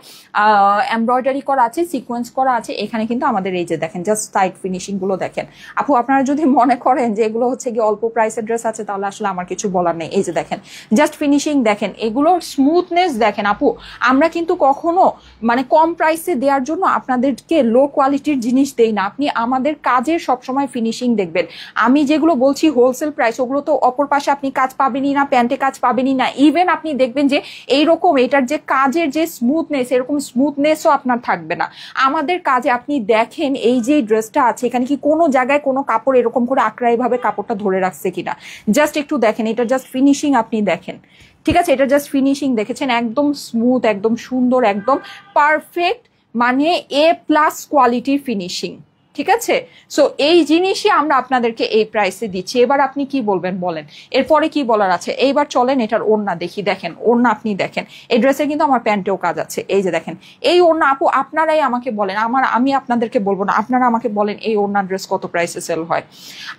এমব্রয়ডারি করা আছে, সিকোয়েন্স করা আছে। এখানে কিন্তু আমাদের এই যে দেখেন জাস্ট সাইড ফিনিশিং গুলো দেখেন আপু। আপনারা যদি মনে করেন যে এগুলো হচ্ছে কি অল্প প্রাইসের ড্রেস আছে, তাহলে আসলে আমার কিছু বলার নেই। এই যে দেখেন জাস্ট ফিনিশিং দেখেন, এগুলোর স্মুথনেস দেখেন আপু। আমরা কিন্তু কখনো মানে কম প্রাইসে দেওয়ার জন্য আপনাদেরকে লো কোয়ালিটির জিনিস দেই না। আপনি আমাদের কাজের সবসময় ফিনিশিং দেখবেন। আমি যেগুলো বলছি হোলসেল প্রাইস, ওগুলো তো অপর পাশে আপনি কাজ পাবেনই না, প্যান্টে কাজ পাবেনই না। ইভেন আপনি দেখবেন যে এইরকম এটার যে কাজের যে স্মুথনেস, এরকম স্মুথনেসও আপনার থাকবে না আমাদের কাজে। আপনি দেখেন এই যে ড্রেসটা আছে, এখানে কি কোনো জায়গায় কোনো কাপড় এরকম করে আঁকড়াই ভাবে কাপড়টা ধরে রাখছে কিনা, জাস্ট একটু দেখেন। এটা জাস্ট ফিনিশিং আপনি দেখেন, ঠিক আছে? এটা জাস্ট ফিনিশিং দেখেছেন, একদম স্মুথ, একদম সুন্দর, একদম পারফেক্ট, মানে A+ কোয়ালিটির ফিনিশিং, ঠিক আছে? সো এই জিনিসই আমরা আপনাদেরকে এই প্রাইসে দিচ্ছি। এবার আপনি কি বলবেন বলেন, এরপরে কি বলার আছে? এইবার চলেন এটার ওড়না দেখি। দেখেন ওড়না আপনি দেখেন, এই ড্রেসে কিন্তু আমার প্যান্টেও কাজ আছে। এই যে দেখেন এই ওড়না আপু, আপনারাই আমাকে বলেন, আমি আপনাদেরকে বলবো না, আপনারা আমাকে বলেন এই ওড়না ড্রেস কত প্রাইসে সেল হয়।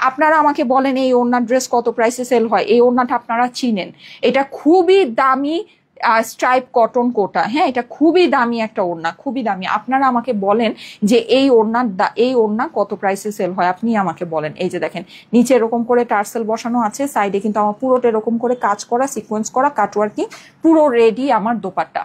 আপনারা আমাকে বলেন এই ওড়না ড্রেস কত প্রাইসে সেল হয়। এই ওড়নাটা আপনারা চিনেন, এটা খুবই দামি স্ট্রাইপ কটন কোটা। হ্যাঁ, এটা খুবই দামি একটা ওড়না, খুবই দামি। আপনারা আমাকে বলেন যে এই ওড়না কত প্রাইসে সেল হয়, আপনি আমাকে বলেন। এই যে দেখেন নিচে এরকম করে টার্সেল বসানো আছে, সাইডে কিন্তু আমার পুরোটা এরকম করে কাজ করা, সিকোয়েন্স করা, কাটওয়ার্কিং, পুরো রেডি আমার দোপাট্টা।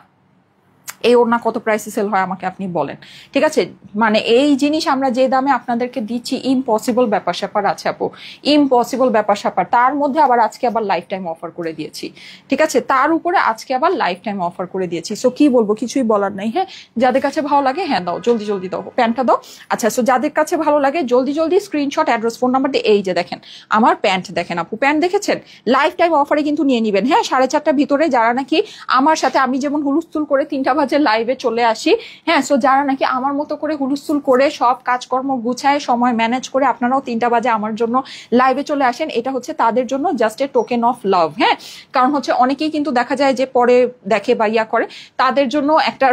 এই ওড়না কত প্রাইসে সেল হয় আমাকে আপনি বলেন, ঠিক আছে? মানে এই জিনিস আমরা যে দামে আপনাদেরকে দিচ্ছি, ইম্পসিবল ব্যাপার স্যাপার আছে আপু, ইম্পসিবল ব্যাপার স্যাপার। তার মধ্যে আবার আজকে আবার লাইফ টাইম অফার করে দিয়েছি, ঠিক আছে? তার উপরে আজকে আবার লাইফ টাইম অফার করে দিয়েছি। সো কি বলবো, কিছুই বলার নাই। হ্যাঁ, যাদের কাছে ভালো লাগে হ্যাঁ দাও, জলদি জলদি দাও, প্যান্টটা দাও। আচ্ছা, সো যাদের কাছে ভালো লাগে জলদি জলদি স্ক্রিনশট, অ্যাড্রেস, ফোন নাম্বার দিয়ে। এই যে দেখেন আমার প্যান্ট দেখেন আপু, প্যান্ট দেখেছেন? লাইফ টাইম অফারে কিন্তু নিয়ে নিবেন। হ্যাঁ, 4:30টার ভিতরে যারা নাকি আমার সাথে, আমি যেমন হুলস্থুল করে 3টা বাজে লাইভে চলে আসি, হ্যাঁ, সো যারা নাকি আমার মতো করে হুলস্থুল করে সব কাজকর্ম গুছায় সময় ম্যানেজ করে আপনারাও 3টা বাজে আমার জন্য লাইভে চলে আসেন, এটা হচ্ছে তাদের জন্য just a token of love. হ্যাঁ, কারণ হচ্ছে অনেকেই কিন্তু দেখা যায় যে পরে দেখে বা ইয়া করে, তাদের জন্য একটা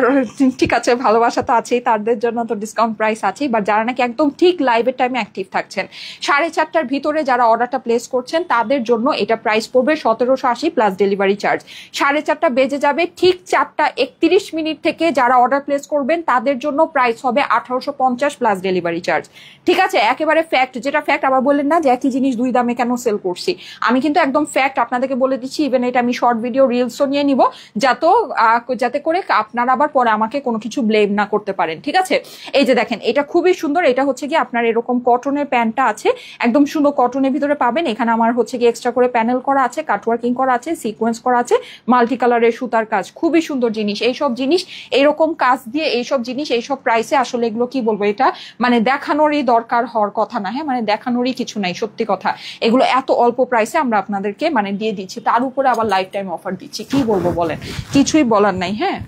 ঠিক আছে ভালোবাসা তো আছেই, তাদের জন্য তো ডিসকাউন্ট প্রাইস আছেই। বা যারা নাকি একদম ঠিক লাইভের টাইমে অ্যাক্টিভ থাকছেন, 4:30টার ভিতরে যারা অর্ডারটা প্লেস করছেন, তাদের জন্য এটা প্রাইস পড়বে 1780 প্লাস ডেলিভারি চার্জ। 4:30 বেজে যাবে ঠিক 4:31 থেকে যারা অর্ডার প্লেস করবেন তাদের জন্য প্রাইস হবে 1850 প্লাস ডেলিভারি চার্জ, ঠিক আছে? একেবারে ফ্যাক্ট, যেটা ফ্যাক্ট। আবার বললেন না যে একই জিনিস দুই দামে কেন সেল করছি, আমি কিন্তু একদম ফ্যাক্ট আপনাদেরকে বলে দিচ্ছি। ইভেন এটা আমি শর্ট ভিডিও রিলসও নিয়ে নিব, যাতে করে আপনারা আবার পরে আমাকে কোনো কিছু ব্লেম না করতে পারেন, ঠিক আছে? এই যে দেখেন এটা খুবই সুন্দর। এটা হচ্ছে কি আপনার এরকম কটনের প্যান্টটা আছে, একদম সুন্দর কটনের ভিতরে পাবেন। এখানে আমার হচ্ছে কি এক্সট্রা করে প্যানেল করা আছে, কাটওয়ার্কিং করা আছে, সিকোয়েন্স করা আছে, মাল্টি কালারের সুতার কাজ, খুবই সুন্দর জিনিস। এইসব জিনিস এরকম কাজ দিয়ে, এইসব জিনিস এইসব প্রাইসে আসলে এগুলো কি বলবো, এটা মানে দেখানোরই দরকার হওয়ার কথা না। হ্যাঁ, মানে দেখানোরই কিছু নাই, সত্যি কথা। এগুলো এত অল্প প্রাইসে আমরা আপনাদেরকে মানে দিয়ে দিচ্ছি, তার উপরে আবার লাইফ টাইম অফার দিচ্ছি। কি বলবো বলেন, কিছুই বলার নাই। হ্যাঁ,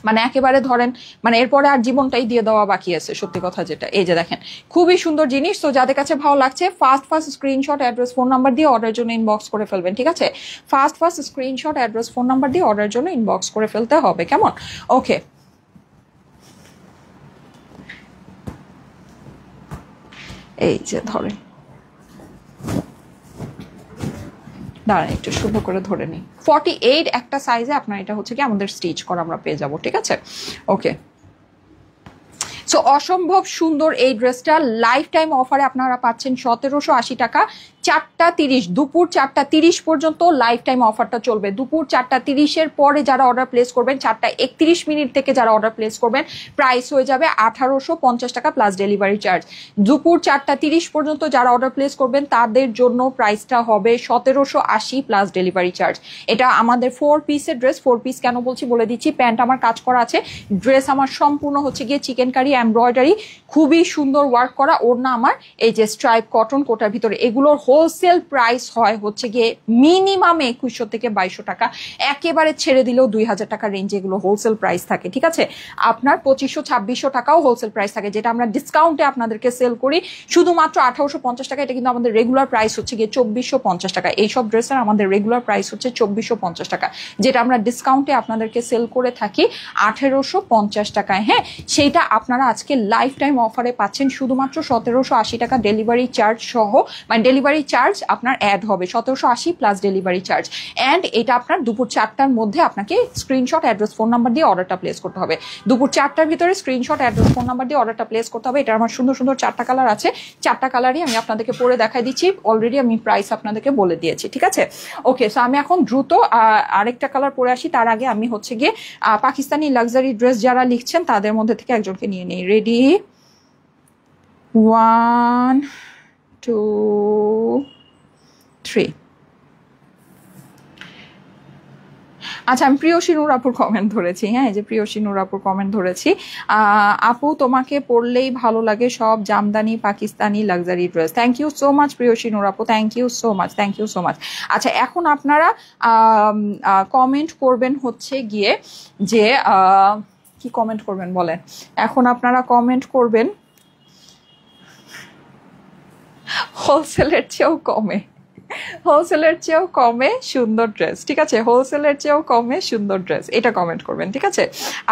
মানে একেবারে ধরেন মানে এরপরে আর জীবনটাই দিয়ে দেওয়া বাকি আছে, সত্যি কথা যেটা। এই যে দেখেন খুবই সুন্দর জিনিস। তো যাদের কাছে ভালো লাগছে first screenshot, address, phone number দিয়ে অর্ডারের জন্য ইনবক্স করে ফেলবেন, ঠিক আছে? First screenshot, address, phone number দিয়ে অর্ডারের জন্য ইনবক্স করে ফেলতে হবে, কেমন? ওকে, এই যে ধরেন, দাঁড়ান একটু সুন্দর করে ধরে নিই। 48 একটা সাইজে আপনার এটা হচ্ছে কি আমাদের স্টিচ করা আমরা পেয়ে যাবো, ঠিক আছে? ওকে, সো অসম্ভব সুন্দর এই ড্রেসটা লাইফ টাইম অফারে আপনারা পাচ্ছেন 1780 টাকা। 4:30 দুপুর 4:30 পর্যন্ত লাইফ টাইম অফারটা চলবে। দুপুর 4:30-এর পরে যারা অর্ডার প্লেস করবেন, 4:31 থেকে যারা অর্ডার প্লেস করবেন, প্রাইস হয়ে যাবে 1850 টাকা প্লাস ডেলিভারি চার্জ। দুপুর 4:30 পর্যন্ত যারা অর্ডার প্লেস করবেন তাদের জন্য প্রাইসটা হবে 1780 প্লাস ডেলিভারি চার্জ। এটা আমাদের 4 পিসের ড্রেস। 4 পিস কেন বলছি বলে দিচ্ছি, প্যান্ট আমার কাজ করা আছে, ড্রেস আমার সম্পূর্ণ হচ্ছে গিয়ে চিকেন কারি এমব্রয়ডারি, খুবই সুন্দর ওয়ার্ক করা। ওড়না আমার এই যে স্ট্রাইপ কটন কোটার ভিতরে। এগুলোর হোলসেল প্রাইস হয় হচ্ছে গিয়ে মিনিমাম 2100 থেকে 2200 টাকা, একেবারে ছেড়ে দিলেও 2000 টাকা রেঞ্জে এগুলো হোলসেল প্রাইস থাকে, ঠিক আছে? আপনার 2500-2600 টাকাও হোলসেল প্রাইস থাকে, যেটা আমরা ডিসকাউন্টে আপনাদেরকে সেল করি শুধুমাত্র 1850 টাকা। এটা কিন্তু আমাদের রেগুলার প্রাইস হচ্ছে গিয়ে 2450 টাকা। এইসব ড্রেসের আমাদের রেগুলার প্রাইস হচ্ছে 2450 টাকা, যেটা আমরা ডিসকাউন্টে আপনাদেরকে সেল করে থাকি 1850 টাকায়। হ্যাঁ, সেইটা আপনারা আজকে লাইফ টাইম অফারে পাচ্ছেন শুধুমাত্র 1780 টাকা ডেলিভারি চার্জ সহ, মানে ডেলিভারি চার্জ আপনার অ্যাড হবে 1780 প্লাস ডেলিভারি চার্জ। অ্যান্ড এটা আপনার দুপুর 4টার মধ্যে আপনাকে স্ক্রিনশট, অ্যাড্রেস, ফোন নাম্বার দিয়ে অর্ডারটা প্লেস করতে হবে। দুপুর 4টার ভিতরে স্ক্রিনশট, অ্যাড্রেস, ফোন নাম্বার দিয়ে অর্ডারটা প্লেস করতে হবে। এটা আমার সুন্দর সুন্দর 4টা কালার আছে, 4টা কালারই আমি আপনাদেরকে পরে দেখাই দিচ্ছি। অলরেডি আমি প্রাইস আপনাদেরকে বলে দিয়েছি, ঠিক আছে? ওকে, সো আমি এখন দ্রুত আরেকটা কালার পরে আসি। তার আগে আমি হচ্ছে গিয়ে পাকিস্তানি লাক্সারি ড্রেস যারা লিখছেন তাদের মধ্যে থেকে একজনকে নিয়ে নিই। রেডি, 1 2 3। আচ্ছা, আমি প্রিয়সী নূর আপুর কমেন্ট ধরেছি। হ্যাঁ, এই যে প্রিয়সী নূর আপুর কমেন্ট ধরেছি। আপু তোমাকে পরলেই ভালো লাগে সব jamdani Pakistani luxury dress. Thank you so much Priyoshi Noor আপু, thank you so much, thank you so much. আচ্ছা, এখন আপনারা কমেন্ট করবেন হচ্ছে গিয়ে যে কি কমেন্ট করবেন বলেন? এখন আপনারা কমেন্ট করবেন হোলসেলের চেয়েও কমে, হোলসেলের চেয়েও কমে সুন্দর ড্রেস, ঠিক আছে? হোলসেলের চেয়েও কমে সুন্দর ড্রেস, এটা কমেন্ট করবেন, ঠিক আছে?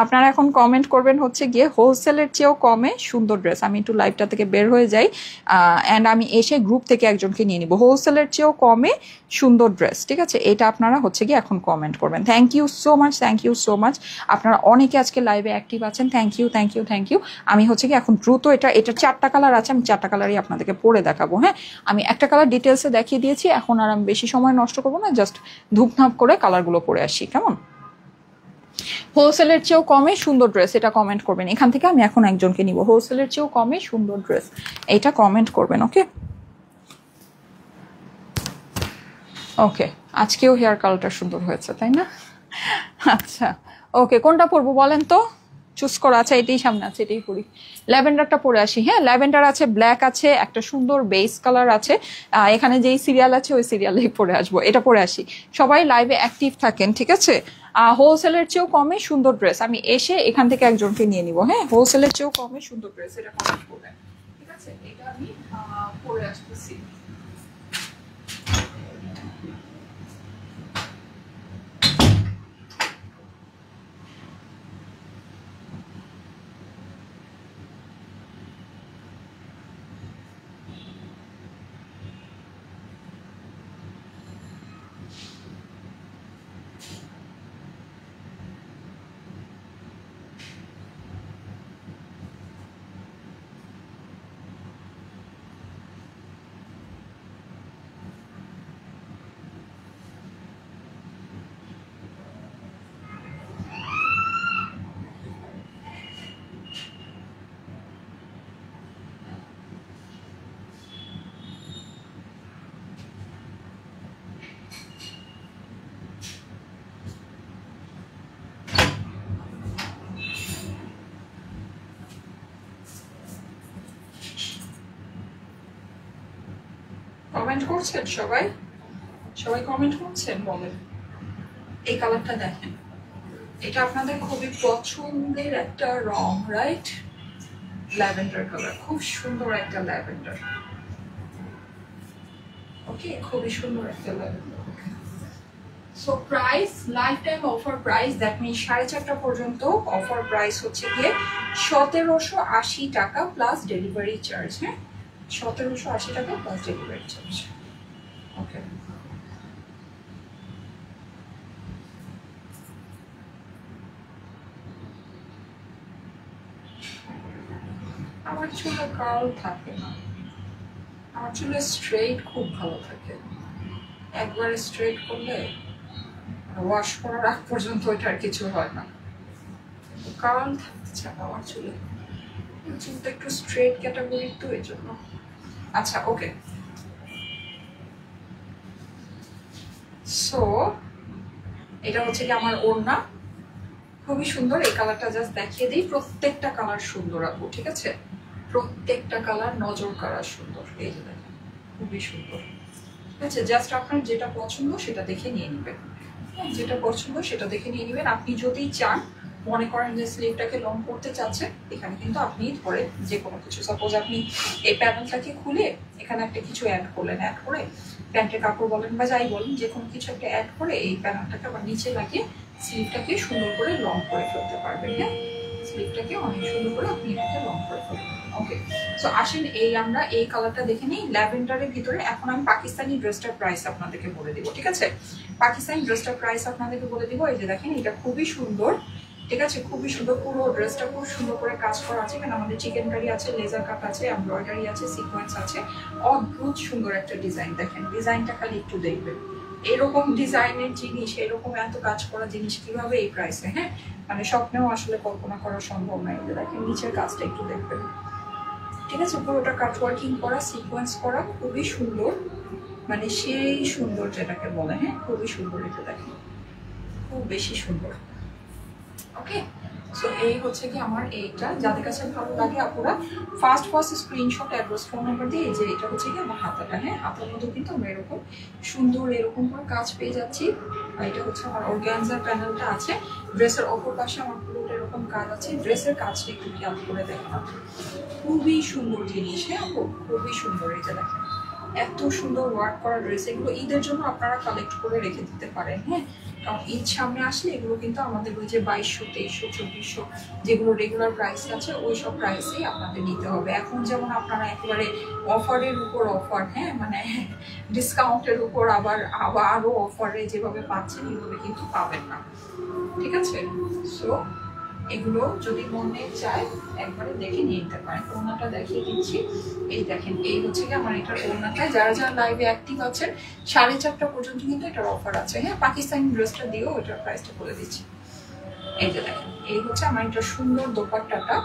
আপনারা এখন কমেন্ট করবেন হচ্ছে গিয়ে হোলসেলের চেয়েও কমে সুন্দর ড্রেস। আমি একটু লাইভটা থেকে বের হয়ে যাই অ্যান্ড আমি এসে গ্রুপ থেকে একজনকে নিয়ে নিব। হোলসেলের চেয়েও কমে সুন্দর ড্রেস, ঠিক আছে? এটা আপনারা হচ্ছে গিয়ে এখন কমেন্ট করবেন। Thank you so much, thank you so much. আপনারা অনেকে আজকে লাইভে অ্যাক্টিভ আছেন, thank you, thank you, thank you. আমি হচ্ছে কি এখন দ্রুত এটা 4টা কালার আছে, আমি 4টা কালারই আপনাদেরকে পরে দেখাবো। হ্যাঁ, আমি একটা কালার ডিটেলসে দেখিয়ে দিয়েছি, এখন আর আমি বেশি সময় নষ্ট করবো না, জাস্ট ধূপধাপ করে কালারগুলো পরে আসি, কেমন? হোলসেলের চেয়েও কমে সুন্দর ড্রেস, এটা কমেন্ট করবেন। এখান থেকে আমি এখন একজনকে নিব। হোলসেলের চেয়েও কমে সুন্দর ড্রেস, এটা কমেন্ট করবেন। ওকে ওকে, আজকেও হেয়ার কালারটা সুন্দর হয়েছে, তাই না? আচ্ছা, ওকে, কোনটা পরবো বলেন তো? চুজ করা আছে, এটাই সামনে আছে, এটাই পরি। ল্যাভেন্ডারটা পরে আসি। হ্যাঁ, ল্যাভেন্ডার আছে, ব্ল্যাক আছে, একটা সুন্দর বেস কালার আছে। এখানে যেই সিরিয়াল আছে ওই সিরিয়ালেই পরে আসবো, এটা পরে আসি। সবাই লাইভে অ্যাক্টিভ থাকেন, ঠিক আছে? হোলসেলের চেয়েও কমে সুন্দর ড্রেস, আমি এসে এখান থেকে একজনকে নিয়ে নিব। হ্যাঁ, হোলসেলের চেয়েও কমে সুন্দর ড্রেস, এটা কমেন্ট করবেন, ঠিক আছে? এটা আমি পরে আসতেছি। কমেন্ট করছেন সবাই? সবাই কমেন্ট করছেন, বলেন। এই কালারটা দেখেন, এটা আপনাদের খুবই পছন্দের একটা রং, রাইট? ল্যাভেন্ডার কালার, খুব সুন্দর একটা ল্যাভেন্ডার। ওকে, খুবই সুন্দর একটা lavender. So price lifetime offer price, that mean 4:30 পর্যন্ত অফার প্রাইস হচ্ছে গিয়ে 1780 টাকা প্লাস ডেলিভারি চার্জ। হ্যাঁ, 1780 টাকা প্লাস ডেলিভারি চার্জ। ওকে, আমার চুলে কার্ল থাকে না, আমার চুলে স্ট্রেট খুব ভালো থাকে। একবার স্ট্রেট করলে ওয়াশ করার আগ পর্যন্ত ওইটা আর কিছু হয় না। কার্ল থাকতে চায় আমার চুলে, চুলটা একটু স্ট্রেট ক্যাটাগরির, তো এই জন্য। আচ্ছা, ওকে, সো এটা হচ্ছে কি আমার ওড়না, খুবই সুন্দর। এই কালারটা জাস্ট দেখিয়ে দিই, প্রত্যেকটা কালার সুন্দর আপু, ঠিক আছে? প্রত্যেকটা কালার নজর কালার সুন্দর, এই যে দেখেন, খুবই সুন্দর, ঠিক আছে? জাস্ট আপনার যেটা পছন্দ সেটা দেখে নিয়ে নেবেন, যেটা পছন্দ সেটা দেখে নিয়ে নেবেন। আপনি যদি চান, মনে করেন যে স্লিভটাকে লং করতে চাচ্ছেন, এখানে কিন্তু আপনি ধরে যে কোনো কিছু, সাপোজ আপনি এই প্যানেলটাকে খুলে এখানে একটা কিছু অ্যাড করলেন, অ্যাড করে প্যান্টের কাপড় বলেন বা যাই বলেন, যে কোনো কিছু একটা অ্যাড করে এই প্যানেলটাকে আবার নিচে লাগিয়ে স্লিভটাকে সুন্দর করে লং করে ফেলতে পারবেন। হ্যাঁ, স্লিভটাকে অনেক সুন্দর করে আপনি এটাকে লং করে ফেলবেন। ওকে, সো আসেন আমরা এই কালারটা দেখে নিই ল্যাভেন্ডারের ভিতরে। এখন আমি পাকিস্তানি ড্রেসটার প্রাইস আপনাদেরকে বলে দিব, ঠিক আছে? পাকিস্তানি ড্রেসটার প্রাইস আপনাদেরকে বলে দিব। এই যে দেখেন, এটা খুবই সুন্দর, ঠিক আছে? খুবই সুন্দর, পুরো ড্রেসটা খুব সুন্দর করে কাজ করা আছে। এখানে আমাদের চিকেন কারি আছে, লেজার কাট আছে, এমব্রয়ডারি আছে, সিকোয়েন্স আছে, অদ্ভুত সুন্দর একটা ডিজাইন। দেখেন ডিজাইনটা খালি একটু দেখবেন, এরকম ডিজাইনের জিনিস, এরকম এত কাজ করা জিনিস কিভাবে এই প্রাইসে, হ্যাঁ মানে স্বপ্নেও আসলে কল্পনা করা সম্ভব নয়। দেখেন নিচের কাজটা একটু দেখবেন, ঠিক আছে? পুরোটা কাট ওয়ার্কিং করা, সিকোয়েন্স করা, খুবই সুন্দর, মানে সেই সুন্দর যেটাকে বলে, হ্যাঁ খুবই সুন্দর। এটা দেখেন খুব বেশি সুন্দর। ওকে, সো এই হচ্ছে কি আমার এইটা। যাদের কাছে ভালো লাগে আপুরা first screenshot, address, phone number দিয়ে, এই যে এটা হচ্ছে কি আমার হাতাটা, হ্যাঁ হাতার মধ্যে কিন্তু আমরা এরকম সুন্দর এরকম করে কাজ পেয়ে যাচ্ছি। আর এটা হচ্ছে আমার অর্গানজার প্যানেলটা আছে। ড্রেসের অপর পাশে আমার পুরোটা এরকম কাজ আছে। ড্রেসের কাজটা একটু খেয়াল করে দেখুন, খুবই সুন্দর জিনিস, হ্যাঁ খুবই সুন্দর। এটা দেখেন এত সুন্দর ওয়ার্ক করা ড্রেস। এগুলো ঈদের জন্য আপনারা কালেক্ট করে রেখে দিতে পারেন, হ্যাঁ কারণ ঈদ সামনে আসলে এগুলো কিন্তু আমাদের ওই যে 2200, 2300, 2400 যেগুলো রেগুলার প্রাইস আছে ওই সব প্রাইসেই আপনাদের নিতে হবে। এখন যেমন আপনারা একেবারে অফারের উপর অফার, হ্যাঁ মানে ডিসকাউন্টের উপর আবার আরও অফারে যেভাবে পাচ্ছেন এভাবে কিন্তু পাবেন না, ঠিক আছে? সো এগুলো যদি মনে চায় একবারে দেখে নিয়ে নিতে পারেন। ওড়নাটা দেখিয়ে দিচ্ছি, এই দেখেন এই হচ্ছে কি আমার এটার ওড়নাটা। যারা যারা লাইভে অ্যাক্টিভ আছেন 4:30 পর্যন্ত কিন্তু এটার অফার আছে, হ্যাঁ পাকিস্তানি ড্রেসটা দিয়েও এটার প্রাইসটা বলে দিচ্ছি। এই যে দেখেন এই হচ্ছে আমার এটা সুন্দর দোপাট্টাটা।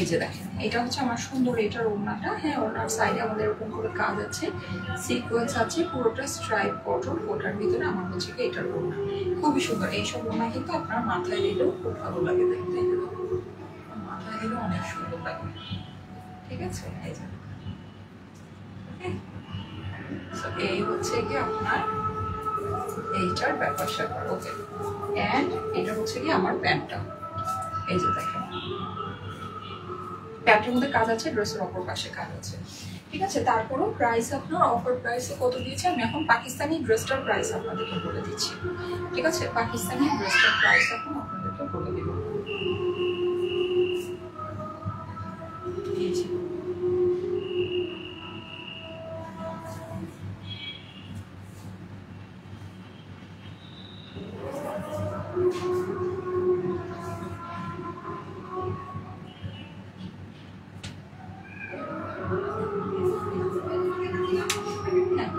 এই যে দেখেন এটা হচ্ছে আমার সুন্দর এটার ওড়নাটা, হ্যাঁ ওড়নার সাইডে আমাদের এরকম করে কাজ আছে, সিকোয়েন্স আছে, পুরোটা স্ট্রাইপ কটন। ওটার ভিতরে আমার হচ্ছে কি এটার ওড়না খুবই সুন্দর। এইসব ওড়না কিন্তু আপনার মাথায় দিলেও খুব ভালো লাগে দেখতে, মাথায় দিলেও অনেক সুন্দর লাগে, ঠিক আছে? এই যে এই হচ্ছে কি আপনার এইটার ব্যাপার স্যাপার। ওকে, অ্যান্ড এটা হচ্ছে কি আমার প্যান্টটা। এই যে দেখেন প্যান্টের মধ্যে কাজ আছে, ড্রেসের অপর পাশে কাজ আছে, ঠিক আছে? তারপরও প্রাইস আপনার অফার প্রাইসে কত দিয়েছে আমি এখন পাকিস্তানি ড্রেসটার প্রাইস আপনাদেরকে বলে দিচ্ছি, ঠিক আছে? পাকিস্তানি ড্রেসটার প্রাইস এখন আপনাদেরকে বলে দিব।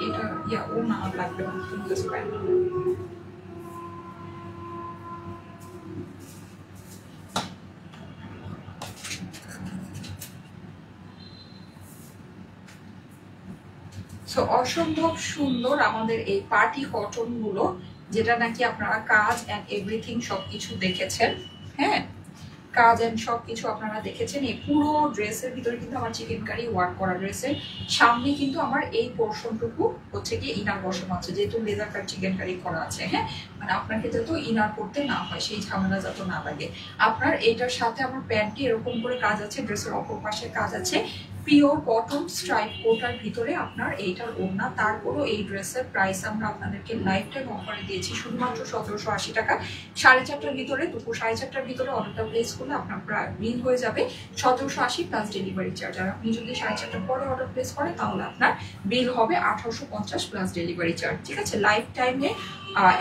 এটা ও না লাগবে না, সো অসম্ভব সুন্দর আমাদের এই পার্টি কটন গুলো, যেটা নাকি আপনারা কাজ এন্ড এভরিথিং সবকিছু দেখেছেন, হ্যাঁ কাজ এন্ড সবকিছু আপনারা দেখেছেন। এই পুরো ড্রেসের ভিতরে কিন্তু আমার চিকেন কারি ওয়ার্ক করা, ড্রেসের সামনে কিন্তু আমার এই পোর্শনটুকু হচ্ছে কি ইনার বসানো আছে, যেহেতু লেজার কাট চিকেন কারি করা আছে, হ্যাঁ মানে আপনাকে যাতে ইনার করতে না হয়, সেই ঝামেলা যাতে না লাগে। আপনার এটার সাথে আমার প্যান্টে এরকম করে কাজ আছে, ড্রেসের অপর পাশে কাজ আছে, পিওর কটন স্ট্রাইপ কোটার ভিতরে আপনার এইটার ওড়না। তারপরও এই ড্রেসের প্রাইস আমরা আপনাদেরকে লাইফ টাইম অফারে দিয়েছি শুধুমাত্র 1780 টাকা। 4:30টার ভিতরে, দুপুর 4:30টার ভিতরে অর্ডারটা প্লেস করলে আপনার বিল হয়ে যাবে 1780 প্লাস ডেলিভারি চার্জ। আর আপনি যদি 4:30টার পরে অর্ডার প্লেস করেন তাহলে আপনার বিল হবে 1850 প্লাস ডেলিভারি চার্জ, ঠিক আছে? লাইফ টাইমে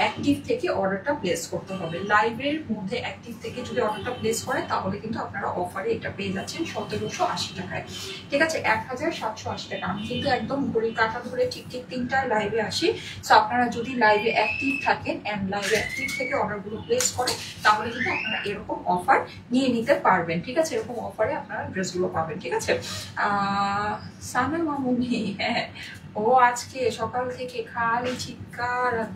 অ্যাক্টিভ থেকে অর্ডারটা প্লেস করতে হবে। লাইভের মধ্যে অ্যাক্টিভ থেকে যদি অর্ডারটা প্লেস করেন তাহলে কিন্তু আপনারা অফারে এটা পেয়ে যাচ্ছেন 1780 টাকায়, ঠিক আছে? 1780 টাকা। আমি কিন্তু একদম ঘড়ি কাটা ধরে ঠিক 3টায় লাইভে আসি। সো আপনারা যদি লাইভে অ্যাক্টিভ থাকেন অ্যান্ড লাইভে অ্যাক্টিভ থেকে অর্ডারগুলো প্লেস করেন তাহলে কিন্তু আপনারা এরকম অফার নিয়ে নিতে পারবেন, ঠিক আছে? এরকম অফারে আপনারা ড্রেসগুলো পাবেন, ঠিক আছে? সানা মামুনি, হ্যাঁ ও আজকে সকাল থেকে খালি চিৎকার আর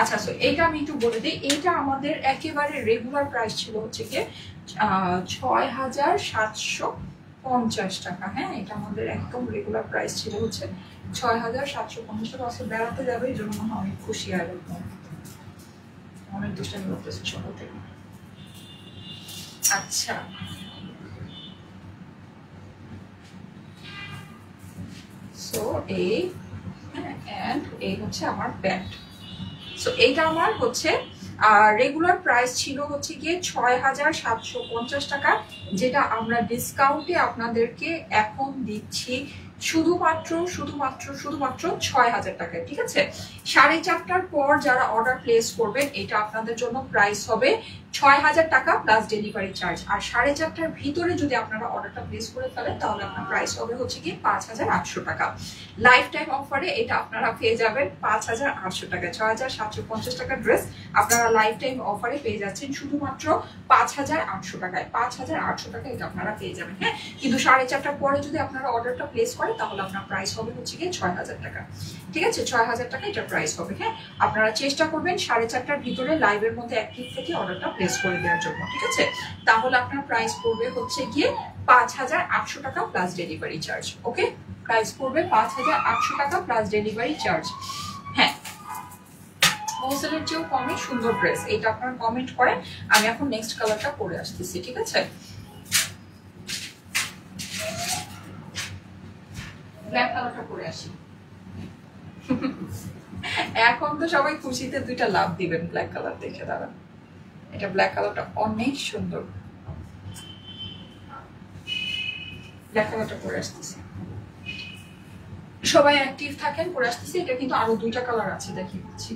আচ্ছা, সো এইটা আমি একটু বলে দিই। এইটা আমাদের একেবারে রেগুলার প্রাইস ছিল হচ্ছে গিয়ে 6750 টাকা, হ্যাঁ এটা আমাদের একদম রেগুলার প্রাইস ছিল হচ্ছে 6750 টাকা। আসলে বেড়াতে যাবে এই জন্য মনে হয় অনেক খুশি আর অনেক দুষ্টামি করতেছে সকাল থেকে। আচ্ছা সো এই অ্যান্ড এই হচ্ছে আমার প্যান্ট। সো এইটা আমার হচ্ছে রেগুলার প্রাইস ছিল হচ্ছে গিয়ে ৬,৭৫০ টাকা, যেটা আমরা ডিসকাউন্টে আপনাদেরকে এখন দিচ্ছি শুধুমাত্র ৬,০০০ টাকায়। ঠিক আছে, 4:30টার পর যারা অর্ডার প্লেস করবেন এটা আপনাদের জন্য প্রাইস হবে ৬,০০০ টাকা প্লাস ডেলিভারি চার্জ। আর 4:30টার ভিতরে যদি আপনারা অর্ডারটা প্লেস করে ফেলেন তাহলে আপনার প্রাইস হবে হচ্ছে গিয়ে 5,৮০০ টাকা। লাইফ টাইম অফারে এটা আপনারা পেয়ে যাবেন 5,৮০০ টাকা। ৬,৭৫০ টাকার ড্রেস আপনারা লাইফ টাইম অফারে পেয়ে যাচ্ছেন শুধুমাত্র 5,৮০০ টাকায়। 5,৮০০ টাকা এটা আপনারা পেয়ে যাবেন। হ্যাঁ, কিন্তু 4:30টার পরে যদি আপনারা অর্ডারটা প্লেস করেন তাহলে আপনার প্রাইস হবে হচ্ছে গিয়ে 6,০০০ টাকা। ঠিক আছে, 6,০০০ টাকা এটা প্রাইস হবে। হ্যাঁ, আপনারা চেষ্টা করবেন 4:30টার ভিতরে লাইভের মধ্যে অ্যাক্টিভ থেকে অর্ডারটা প্লেস করে দেওয়ার জন্য। ঠিক আছে, তাহলে আপনার প্রাইস পড়বে হচ্ছে গিয়ে 5,৮০০ টাকা প্লাস ডেলিভারি চার্জ। ওকে, প্রাইস পড়বে 5,৮০০ টাকা প্লাস ডেলিভারি চার্জ। হ্যাঁ, হোলসেলের চেয়েও কমে সুন্দর ড্রেস, এটা আপনারা কমেন্ট করেন। আমি এখন নেক্সট কালারটা পরে আসতেছি। ঠিক আছে, ব্ল্যাক কালারটা পরে আসি। এখন তো সবাই খুশিতে দুইটা লাভ দিবেন ব্ল্যাক কালার দেখে। দাঁড়ান, এটা ব্ল্যাক কালারটা অনেক সুন্দর। ব্ল্যাক কালারটা পরে আসতেছি, সবাই অ্যাক্টিভ থাকেন, পরে আসতেছি। এটা কিন্তু আরো দুইটা কালার আছে, দেখিয়ে দিচ্ছি।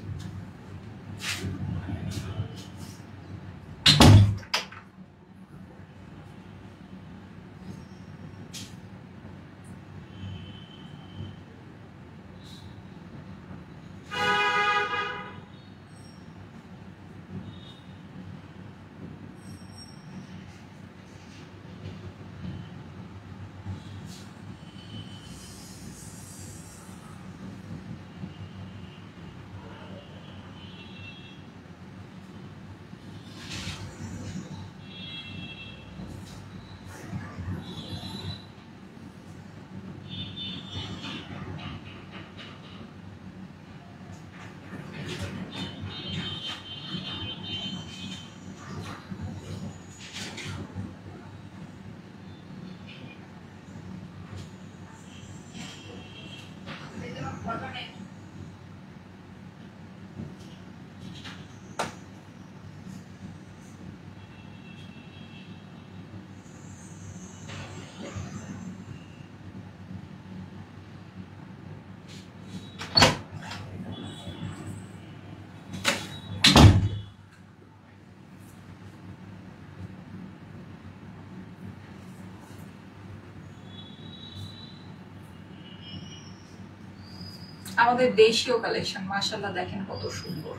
আমাদের দেশীয় কালেকশন, মাশাআল্লাহ দেখেন কত সুন্দর।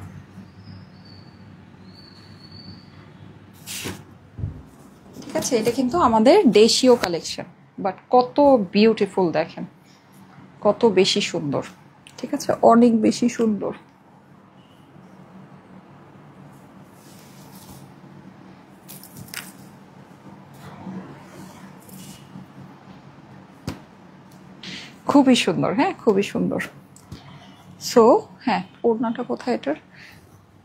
ঠিক আছে, এটা কিন্তু আমাদের দেশীয় কালেকশন, বাট কত বিউটিফুল দেখেন, কত বেশি সুন্দর। ঠিক আছে, অনেক বেশি সুন্দর। খুবই সুন্দর, হ্যাঁ খুবই সুন্দর। সো হ্যাঁ, ওড়নাটা কোথায় এটার?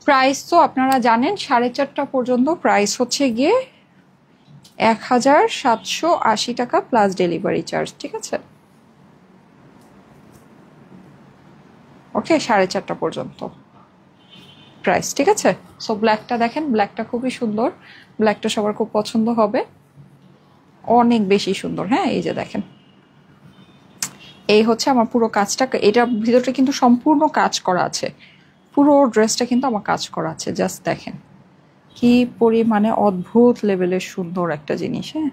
প্রাইস তো আপনারা জানেন, 4:30 পর্যন্ত প্রাইস হচ্ছে গিয়ে 1,780 টাকা প্লাস ডেলিভারি চার্জ। ঠিক আছে, ওকে, 4:30 পর্যন্ত প্রাইস। ঠিক আছে, সো ব্ল্যাকটা দেখেন, ব্ল্যাকটা খুবই সুন্দর, ব্ল্যাকটা সবার খুব পছন্দ হবে, অনেক বেশি সুন্দর। হ্যাঁ, এই যে দেখেন, এই হচ্ছে আমার পুরো কাজটা, এটা ভিতরটা কিন্তু সম্পূর্ণ কাজ করা আছে, পুরো ড্রেসটা কিন্তু আমার কাজ করা আছে। জাস্ট দেখেন কি পরিমাণে অদ্ভুত লেভেলের সুন্দর একটা জিনিস। হ্যাঁ,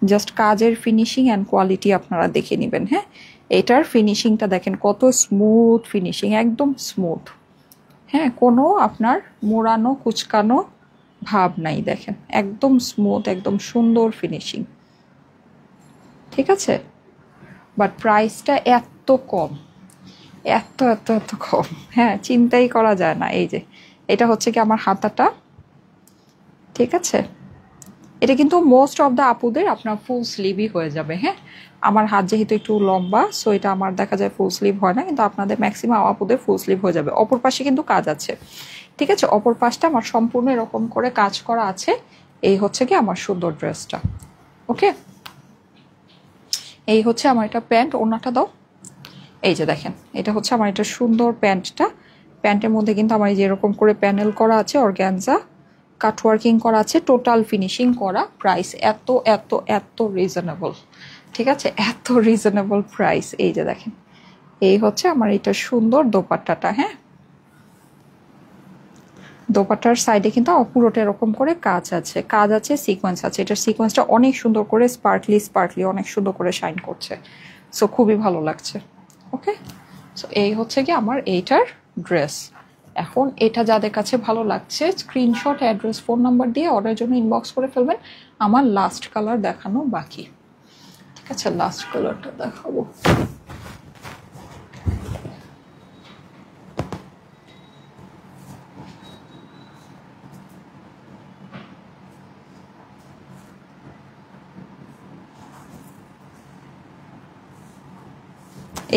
জাস্ট কাজের ফিনিশিং অ্যান্ড কোয়ালিটি আপনারা দেখে নেবেন। হ্যাঁ, এটার ফিনিশিংটা দেখেন কত স্মুথ ফিনিশিং, একদম স্মুথ। হ্যাঁ, কোনো আপনার মোড়ানো কুচকানো ভাব নাই, দেখেন একদম স্মুথ, একদম সুন্দর ফিনিশিং। ঠিক আছে, বাট প্রাইসটা এত কম, এত এত এত কম, হ্যাঁ চিন্তাই করা যায় না। এই যে এটা হচ্ছে কি আমার হাতাটা। ঠিক আছে, এটা কিন্তু মোস্ট অফ দ্য আপুদের আপনার ফুল স্লিভই হয়ে যাবে। হ্যাঁ, আমার হাত যেহেতু একটু লম্বা, সো এটা আমার দেখা যায় ফুল স্লিভ হয় না, কিন্তু আপনাদের ম্যাক্সিমাম আপুদের ফুল স্লিভ হয়ে যাবে। অপর পাশে কিন্তু কাজ আছে। ঠিক আছে, অপর পাশটা আমার সম্পূর্ণ এরকম করে কাজ করা আছে। এই হচ্ছে কি আমার সুন্দর ড্রেসটা। ওকে, এই হচ্ছে আমার এটা প্যান্ট। ওড়নাটা দাও, এই যে দেখেন, এটা হচ্ছে আমার এটা সুন্দর প্যান্টটা। প্যান্টের মধ্যে কিন্তু আমার এই যে এরকম করে প্যানেল করা আছে, অর্গ্যানজা কাটওয়ার্কিং করা আছে, টোটাল ফিনিশিং করা। প্রাইস এত এত এত রিজনেবল, ঠিক আছে, এত রিজনেবল প্রাইস। এই যে দেখেন, এই হচ্ছে আমার এটা সুন্দর দোপাট্টাটা। হ্যাঁ, দোপাট্টার সাইডে কিন্তু পুরোটা এরকম করে কাজ আছে, সিকোয়েন্স আছে। এটার সিকোয়েন্সটা অনেক সুন্দর করে স্পার্কলি অনেক সুন্দর করে শাইন করছে। সো খুবই ভালো লাগছে। ওকে, সো এই হচ্ছে কি আমার এইটার ড্রেস। এখন এটা যাদের কাছে ভালো লাগছে স্ক্রিনশট, অ্যাড্রেস, ফোন নাম্বার দিয়ে অর্ডারের জন্য ইনবক্স করে ফেলবেন। আমার লাস্ট কালার দেখানো বাকি, ঠিক আছে, লাস্ট কালারটা দেখাবো।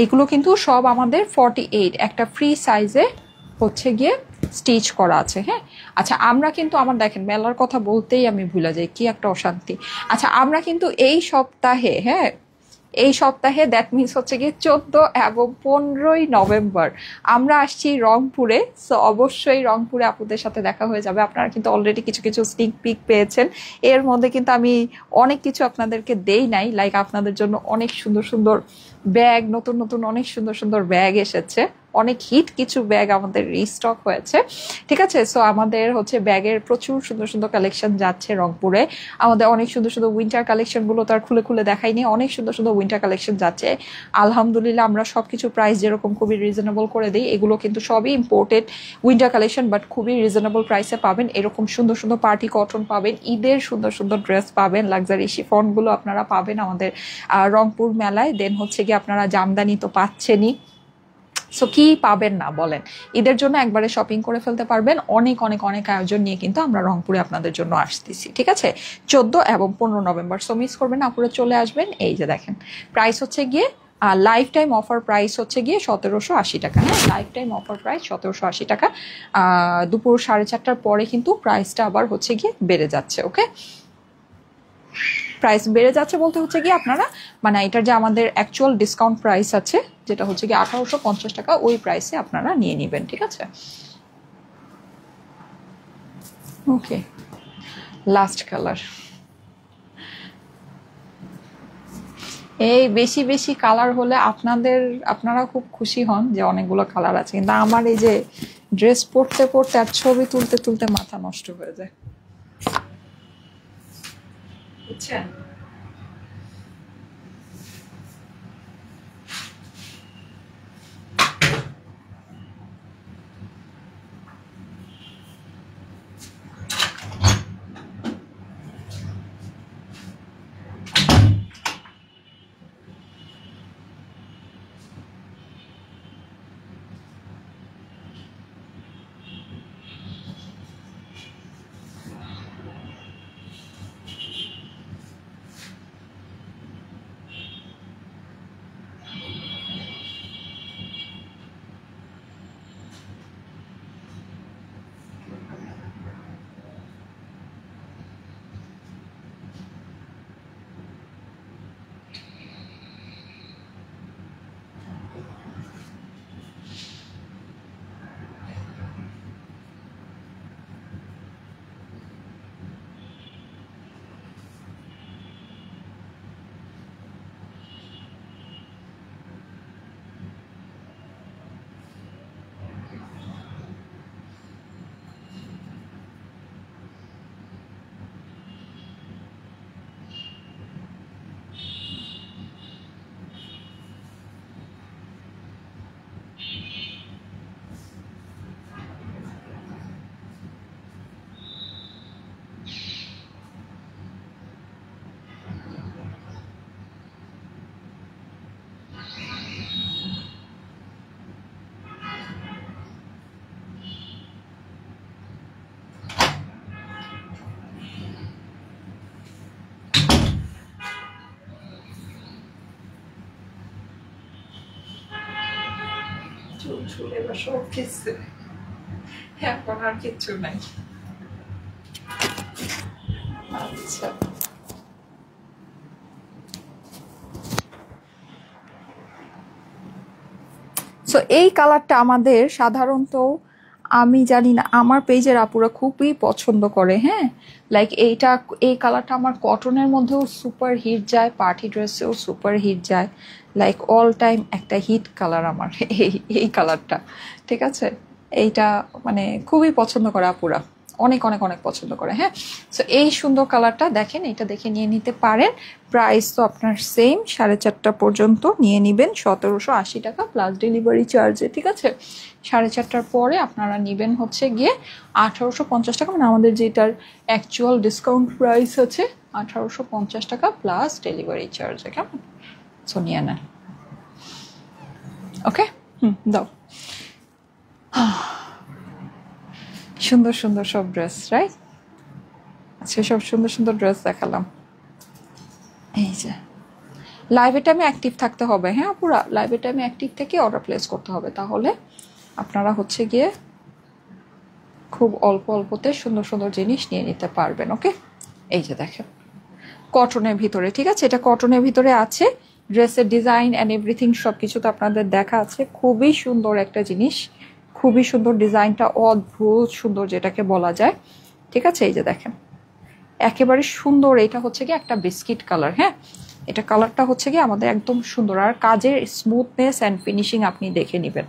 এইগুলো কিন্তু সব আমাদের 48 একটা ফ্রি সাইজে হচ্ছে গিয়ে স্টিচ করা আছে। হ্যাঁ, আচ্ছা আমরা কিন্তু আমার দেখেন মেলার কথা বলতেই আমি ভুলে যাই, কি একটা অশান্তি। আচ্ছা আমরা কিন্তু এই সপ্তাহে, হ্যাঁ এই সপ্তাহে, দ্যাট মিনস হচ্ছে গিয়ে 14 এবং 15ই নভেম্বর আমরা আসছি রংপুরে। সো অবশ্যই রংপুরে আপুদের সাথে দেখা হয়ে যাবে। আপনারা কিন্তু অলরেডি কিছু কিছু স্নিক পিক পেয়েছেন, এর মধ্যে কিন্তু আমি অনেক কিছু আপনাদেরকে দেই নাই। লাইক আপনাদের জন্য অনেক সুন্দর সুন্দর ব্যাগ, নতুন নতুন অনেক সুন্দর সুন্দর ব্যাগ এসেছে, অনেক হিট কিছু ব্যাগ আমাদের রিস্টক হয়েছে, ঠিক আছে। সো আমাদের হচ্ছে ব্যাগের প্রচুর সুন্দর সুন্দর কালেকশন যাচ্ছে রংপুরে। আমাদের অনেক সুন্দর সুন্দর উইন্টার কালেকশনগুলো তার খুলে খুলে দেখাইনি, অনেক সুন্দর সুন্দর উইন্টার কালেকশন যাচ্ছে। আলহামদুলিল্লাহ আমরা সবকিছু প্রাইস যেরকম খুবই রিজনেবল করে দিই। এগুলো কিন্তু সবই ইম্পোর্টেড উইন্টার কালেকশন, বাট খুবই রিজনেবল প্রাইসে পাবেন। এরকম সুন্দর সুন্দর পার্টি কটন পাবেন, ঈদের সুন্দর সুন্দর ড্রেস পাবেন, লাক্সারি শিফনগুলো আপনারা পাবেন আমাদের রংপুর মেলায়। দেন হচ্ছে গিয়ে আপনারা জামদানি তো পাচ্ছেনই। সো কি পাবেন না বলেন, ঈদের জন্য একবারে শপিং করে ফেলতে পারবেন। অনেক অনেক অনেক আয়োজন নিয়ে কিন্তু আমরা রংপুরে আপনাদের জন্য আসতেছি, ঠিক আছে, 14 এবং 15 নভেম্বর। সো মিস করবেন না, আপুরে চলে আসবেন। এই যে দেখেন, প্রাইস হচ্ছে গিয়ে লাইফ টাইম অফার প্রাইস হচ্ছে গিয়ে 1780 টাকা। হ্যাঁ, লাইফ টাইম অফার প্রাইস 1780 টাকা। দুপুর 4:30টার পরে কিন্তু প্রাইসটা আবার হচ্ছে গিয়ে বেড়ে যাচ্ছে। ওকে, প্রাইস বেড়ে যাচ্ছে বলতে হচ্ছে কি আপনারা মানে এটার যে আমাদের অ্যাকচুয়াল ডিসকাউন্ট প্রাইস আছে যেটা হচ্ছে কি 1850 টাকা, ওই প্রাইসে আপনারা নিয়ে নেবেন, ঠিক আছে। ওকে, লাস্ট কালার। এই বেশি বেশি কালার হলে আপনারা খুব খুশি হন যে অনেকগুলো কালার আছে, কিন্তু আমার এই যে ড্রেস পরতে পরতে আর ছবি তুলতে তুলতে মাথা নষ্ট হয়ে যায়, বুঝছেন। চুল এবার সব কিছু, এখন আর কিচ্ছু নাই। আচ্ছা, এই কালারটা আমাদের সাধারণত আমি জানি না আমার পেজের আপুরা খুবই পছন্দ করে, হ্যাঁ। লাইক এই কালারটা আমার কটনের মধ্যেও সুপার হিট যায়, পার্টি ড্রেসেও সুপার হিট যায়, লাইক অল টাইম একটা হিট কালার আমার এই কালারটা, ঠিক আছে। এইটা মানে খুবই পছন্দ করে আপুরা, অনেক অনেক অনেক পছন্দ করে, হ্যাঁ। সো এই সুন্দর কালারটা দেখেন, এটা দেখে নিয়ে নিতে পারেন। প্রাইস তো আপনার সেম, 4.5টা পর্যন্ত নিয়ে নেবেন 1780 টাকা প্লাস ডেলিভারি চার্জে, ঠিক আছে। 4.5টার পরে আপনারা নেবেন হচ্ছে গিয়ে 1850 টাকা, মানে আমাদের যেটার অ্যাকচুয়াল ডিসকাউন্ট প্রাইস আছে 1850 টাকা প্লাস ডেলিভারি চার্জে, কেমন। সো নিয়ে নেন, ওকে। দাও। সুন্দর সুন্দর সব ড্রেস, রাইট। আজকে সব সুন্দর সুন্দর ড্রেস দেখালাম। এই যে লাইভের টাইমে অ্যাক্টিভ থাকতে হবে, হ্যাঁ পুরা লাইভের টাইমে অ্যাক্টিভ থেকে অর্ডার প্লেস করতে হবে, তাহলে আপনারা হচ্ছে গিয়ে খুব অল্প অল্পতে সুন্দর সুন্দর জিনিস নিয়ে নিতে পারবেন, ওকে। এই যে দেখেন কটনের ভিতরে, ঠিক আছে, এটা কটনের ভিতরে আছে। ড্রেসের ডিজাইন অ্যান্ড এভরিথিং সব কিছু তো আপনাদের দেখা আছে। খুবই সুন্দর একটা জিনিস, খুবই সুন্দর, ডিজাইনটা অদ্ভুত সুন্দর যেটাকে বলা যায়, ঠিক আছে। এই যে দেখেন একেবারে সুন্দর, এটা হচ্ছে গিয়ে একটা বিস্কিট কালার, হ্যাঁ। এটা কালারটা হচ্ছে গিয়ে আমাদের একদম সুন্দর, আর কাজের স্মুথনেস অ্যান্ড ফিনিশিং আপনি দেখে নেবেন,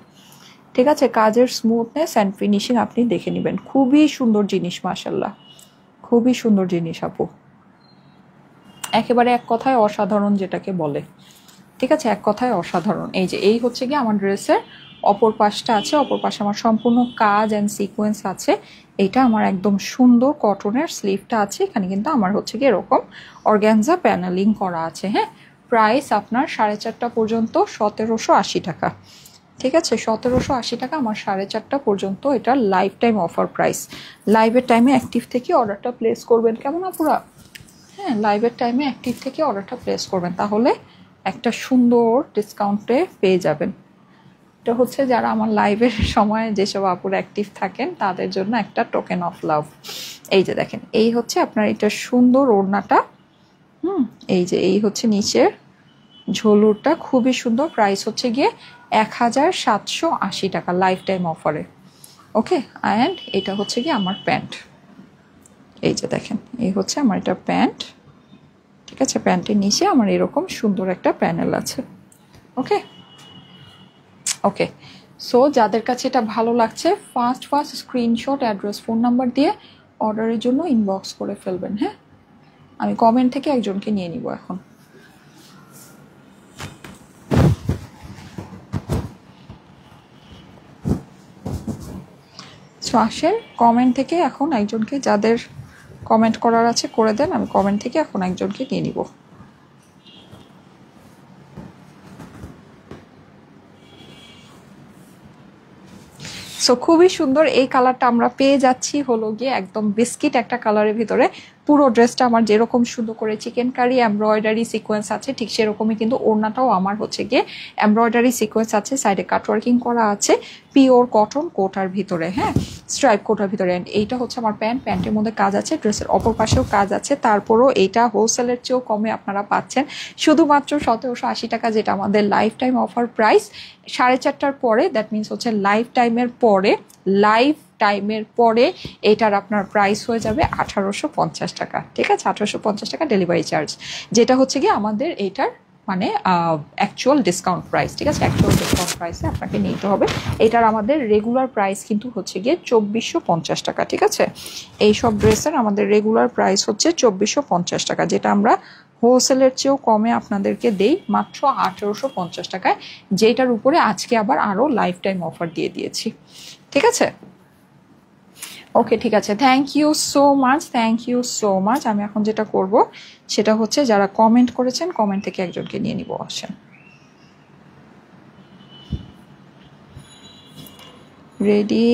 ঠিক আছে। কাজের স্মুথনেস অ্যান্ড ফিনিশিং আপনি দেখে নেবেন, খুবই সুন্দর জিনিস, মাশাল্লাহ খুবই সুন্দর জিনিস আপু, একেবারে এক কথায় অসাধারণ যেটাকে বলে, ঠিক আছে, এক কথায় অসাধারণ। এই যে এই হচ্ছে গিয়ে আমার ড্রেসের অপর পাশটা আছে, অপর পাশে আমার সম্পূর্ণ কাজ অ্যান্ড সিকোয়েন্স আছে। এটা আমার একদম সুন্দর কটনের স্লিভটা আছে, এখানে কিন্তু আমার হচ্ছে গিয়ে এরকম অর্গ্যানজা প্যানেলিং করা আছে, হ্যাঁ। প্রাইস আপনার 4.5টা পর্যন্ত 1780 টাকা, ঠিক আছে। 1780 টাকা আমার 4.5টা পর্যন্ত, এটা লাইফ টাইম অফার প্রাইস। লাইভের টাইমে অ্যাক্টিভ থেকে অর্ডারটা প্লেস করবেন, কেমন আপুরা, হ্যাঁ। লাইভের টাইমে অ্যাক্টিভ থেকে অর্ডারটা প্লেস করবেন, তাহলে একটা সুন্দর ডিসকাউন্টে পেয়ে যাবেন। এটা হচ্ছে যারা আমার লাইভের সময় যেসব আপুরা অ্যাক্টিভ থাকেন তাদের জন্য একটা টোকেন অফ লাভ। এই যে দেখেন এই হচ্ছে আপনার এটা সুন্দর ওড়নাটা, এই যে এই হচ্ছে নিচের ঝোলুরটা, খুবই সুন্দর। প্রাইস হচ্ছে গিয়ে 1780 টাকা লাইফ টাইম অফারে, ওকে। অ্যান্ড এটা হচ্ছে গিয়ে আমার প্যান্ট, এই যে দেখেন এই হচ্ছে আমার এটা প্যান্ট, ঠিক আছে। প্যান্টের নিচে আমার এরকম সুন্দর একটা প্যানেল আছে, ওকে ওকে। সো যাদের কাছে এটা ভালো লাগছে first screenshot, address, phone number দিয়ে অর্ডারের জন্য ইনবক্স করে ফেলবেন, হ্যাঁ। আমি কমেন্ট থেকে একজনকে নিয়ে নিব এখন। সো আসেন কমেন্ট থেকে এখন একজনকে, যাদের কমেন্ট করার আছে করে দেন, আমি কমেন্ট থেকে এখন একজনকে নিয়ে নিব। সো খুবই সুন্দর এই কালারটা আমরা পেয়ে যাচ্ছি হলো গিয়ে একদম বিস্কিট একটা কালারের ভিতরে। পুরো ড্রেসটা আমার যেরকম সুন্দর করে চিকেন কারি এমব্রয়ডারি সিকোয়েন্স আছে, ঠিক সেরকমই কিন্তু ওড়নাটাও আমার হচ্ছে গিয়ে এমব্রয়ডারি সিকোয়েন্স আছে, সাইডে কাটওয়ার্কিং করা আছে, পিওর কটন কোটার ভিতরে, হ্যাঁ, স্ট্রাইপ কোটার ভিতরে। অ্যান্ড এইটা হচ্ছে আমার প্যান্ট, প্যান্টের মধ্যে কাজ আছে, ড্রেসের অপর পাশেও কাজ আছে। তারপরও এইটা হোলসেলের চেয়েও কমে আপনারা পাচ্ছেন শুধুমাত্র 1780 টাকা, যেটা আমাদের লাইফ টাইম অফার প্রাইস। 4.5টার পরে, দ্যাট মিনস হচ্ছে লাইফ টাইমের পরে এটার আপনার প্রাইস হয়ে যাবে 1850 টাকা, ঠিক আছে। 1850 টাকা ডেলিভারি চার্জ, যেটা হচ্ছে গিয়ে আমাদের এইটার মানে অ্যাকচুয়াল ডিসকাউন্ট প্রাইস, ঠিক আছে। অ্যাকচুয়াল ডিসকাউন্ট প্রাইসে আপনাকে নিতে হবে। এটার আমাদের রেগুলার প্রাইস কিন্তু হচ্ছে গিয়ে 2450 টাকা, ঠিক আছে। এই সব ড্রেসের আমাদের রেগুলার প্রাইস হচ্ছে 2450 টাকা, যেটা আমরা হোলসেলের চেয়েও কমে আপনাদেরকে দেই মাত্র 1850 টাকায়, যেটার উপরে আজকে আবার আরও লাইফ টাইম অফার দিয়ে দিয়েছি, ঠিক আছে। ওকে, ঠিক আছে, থ্যাংক ইউ সো মাচ। আমি এখন যেটা করব সেটা হচ্ছে যারা কমেন্ট করেছেন কমেন্ট থেকে একজনকে নিয়ে নিব, আসেন। রেডি,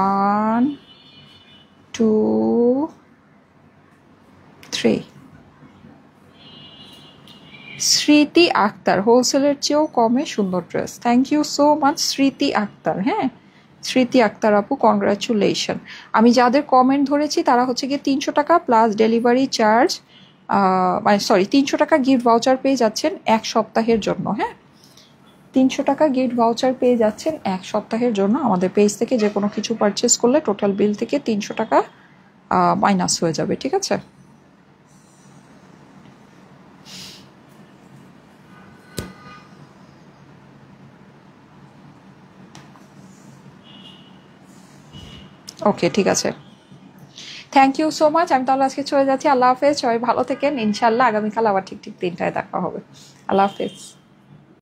1 2 3। স্মৃতি আক্তার, হোলসেলের চেয়েও কমে সুন্দর dress, thank you so much Smriti Akter, হ্যাঁ। স্মৃতি আক্তার আপু, কংগ্রাচুলেশন। আমি যাদের কমেন্ট ধরেছি তারা হচ্ছে গিয়ে 300 টাকা প্লাস ডেলিভারি চার্জ, মানে সরি 300 টাকা গিফট ভাউচার পেয়ে যাচ্ছেন 1 সপ্তাহের জন্য, হ্যাঁ। 300 টাকা গিফট ভাউচার পেয়ে যাচ্ছেন 1 সপ্তাহের জন্য আমাদের পেজ থেকে। যে কোনো কিছু পারচেস করলে টোটাল বিল থেকে 300 টাকা মাইনাস হয়ে যাবে, ঠিক আছে? ওকে, ঠিক আছে, থ্যাংক ইউ সো মাচ। আমি তাহলে আজকে চলে যাচ্ছি। আল্লাহ হাফেজ, সবাই ভালো থেকেন। ইনশাল্লাহ আগামীকাল আবার ঠিক 3টায় দেখা হবে। আল্লাহ হাফেজ।